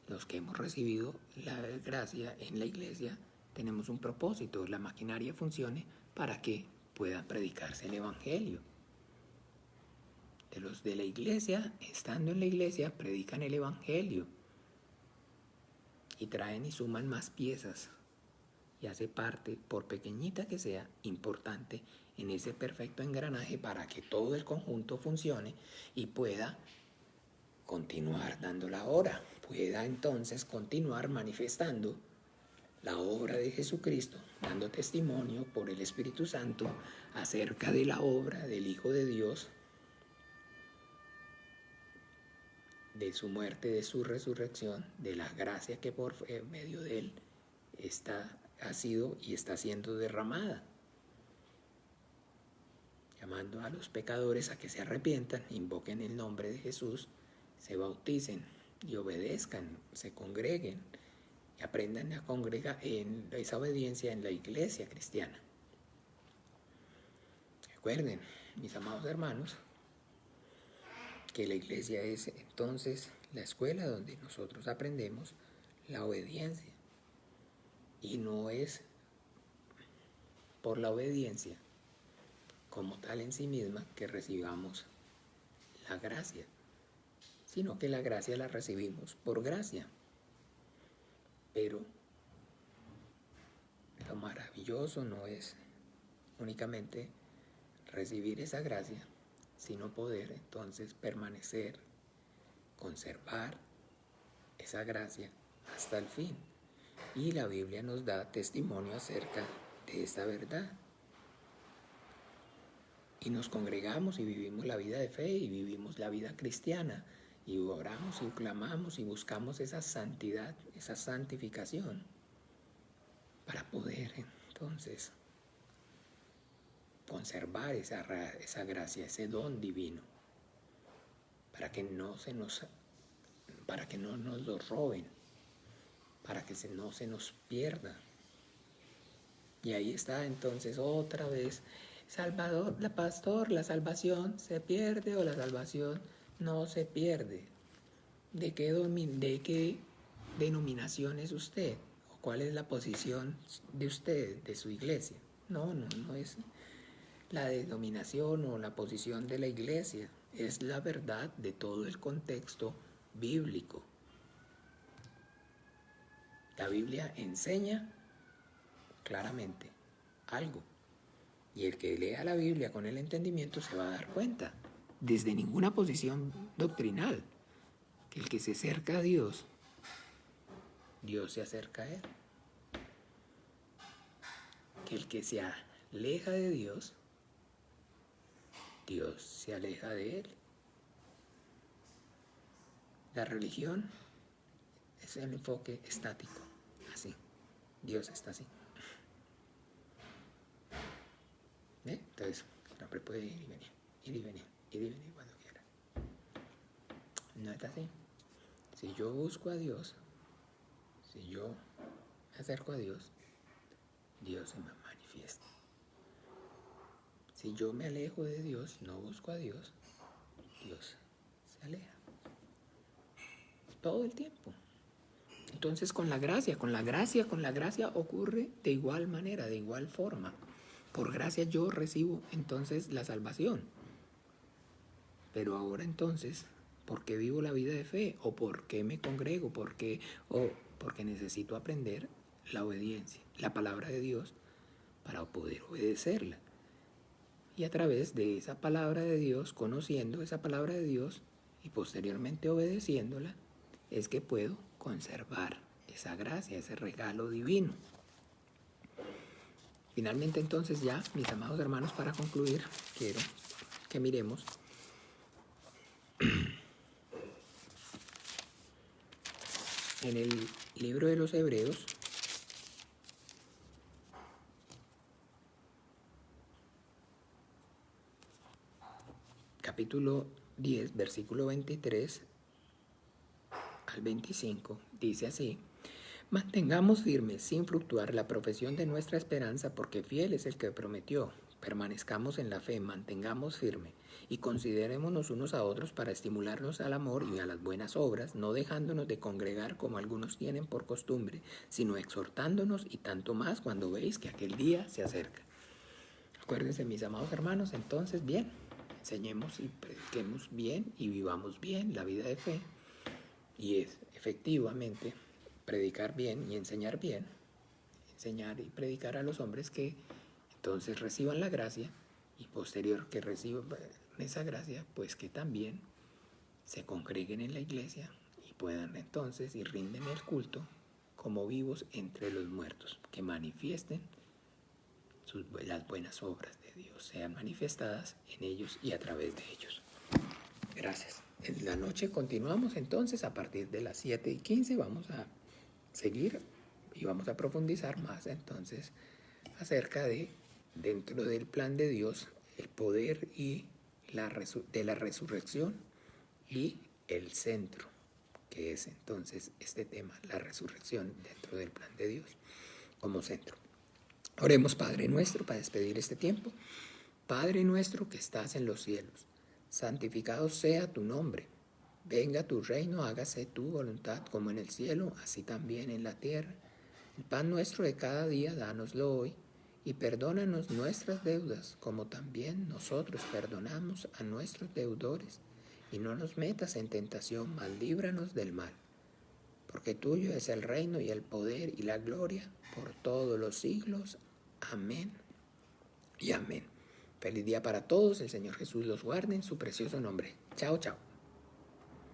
Los que hemos recibido la gracia en la iglesia tenemos un propósito, la maquinaria funcione para que pueda predicarse el Evangelio. De los de la iglesia, estando en la iglesia, predican el Evangelio y traen y suman más piezas y hace parte, por pequeñita que sea, importante en ese perfecto engranaje para que todo el conjunto funcione y pueda continuar dando la hora, pueda entonces continuar manifestando la obra de Jesucristo, dando testimonio por el Espíritu Santo acerca de la obra del Hijo de Dios, de su muerte, de su resurrección, de la gracia que por medio de él ha sido y está siendo derramada, llamando a los pecadores a que se arrepientan, invoquen el nombre de Jesús, se bauticen y obedezcan, se congreguen y aprendan a congregar en esa obediencia en la iglesia cristiana. Recuerden, mis amados hermanos, que la iglesia es entonces la escuela donde nosotros aprendemos la obediencia. Y no es por la obediencia como tal en sí misma que recibamos la gracia, sino que la gracia la recibimos por gracia. Pero lo maravilloso no es únicamente recibir esa gracia, sino poder entonces permanecer, conservar esa gracia hasta el fin. Y la Biblia nos da testimonio acerca de esta verdad. Y nos congregamos y vivimos la vida de fe y vivimos la vida cristiana y oramos y clamamos y buscamos esa santidad, esa santificación para poder entonces conservar esa gracia, ese don divino, para que no nos lo roben, para que no se nos pierda. Y ahí está entonces otra vez, Salvador, la salvación se pierde o la salvación no se pierde. ¿De qué denominación es usted? ¿O cuál es la posición de usted, de su iglesia? No es la denominación o la posición de la iglesia, es la verdad de todo el contexto bíblico. La Biblia enseña claramente algo, y el que lea la Biblia con el entendimiento se va a dar cuenta, desde ninguna posición doctrinal, que el que se acerca a Dios, Dios se acerca a él. Que el que se aleja de Dios, Dios se aleja de él. La religión es el enfoque estático, así. Dios está así. ¿Ve? Entonces, el hombre puede ir y venir, ir y venir, ir y venir cuando quiera. No está así. Si yo busco a Dios, si yo me acerco a Dios, Dios se me manifiesta. Si yo me alejo de Dios, no busco a Dios, Dios se aleja. Todo el tiempo. Entonces con la gracia ocurre de igual manera, de igual forma. Por gracia yo recibo entonces la salvación. Pero ahora entonces, ¿por qué vivo la vida de fe? ¿O por qué me congrego? Porque necesito aprender la obediencia, la palabra de Dios, para poder obedecerla. Y a través de esa palabra de Dios, conociendo esa palabra de Dios y posteriormente obedeciéndola, es que puedo conservar esa gracia, ese regalo divino. Finalmente entonces ya, mis amados hermanos, para concluir, quiero que miremos en el libro de los Hebreos, capítulo 10, versículo 23 al 25, dice así: mantengamos firme sin fluctuar la profesión de nuestra esperanza, porque fiel es el que prometió. Permanezcamos en la fe, mantengamos firme y considerémonos unos a otros para estimularnos al amor y a las buenas obras, no dejándonos de congregar como algunos tienen por costumbre, sino exhortándonos, y tanto más cuando veis que aquel día se acerca. Acuérdense, mis amados hermanos, entonces bien, enseñemos y prediquemos bien y vivamos bien la vida de fe, y es efectivamente predicar bien y enseñar bien, enseñar y predicar a los hombres que entonces reciban la gracia, y posterior que reciban esa gracia, pues que también se congreguen en la iglesia y puedan entonces y rinden el culto como vivos entre los muertos, que manifiesten las buenas obras de Dios, sean manifestadas en ellos y a través de ellos. Gracias. En la noche continuamos entonces a partir de las 7:15, vamos a seguir y vamos a profundizar más entonces acerca de, dentro del plan de Dios, el poder y de la resurrección y el centro, que es entonces este tema, la resurrección dentro del plan de Dios como centro. Oremos. Padre nuestro, para despedir este tiempo. Padre nuestro que estás en los cielos, santificado sea tu nombre. Venga tu reino, hágase tu voluntad como en el cielo, así también en la tierra. El pan nuestro de cada día, dánoslo hoy, y perdónanos nuestras deudas, como también nosotros perdonamos a nuestros deudores. Y no nos metas en tentación, mas líbranos del mal. porque tuyo es el reino y el poder y la gloria por todos los siglos. Amén y amén. Feliz día para todos. El Señor Jesús los guarde en su precioso nombre. Chao, chao.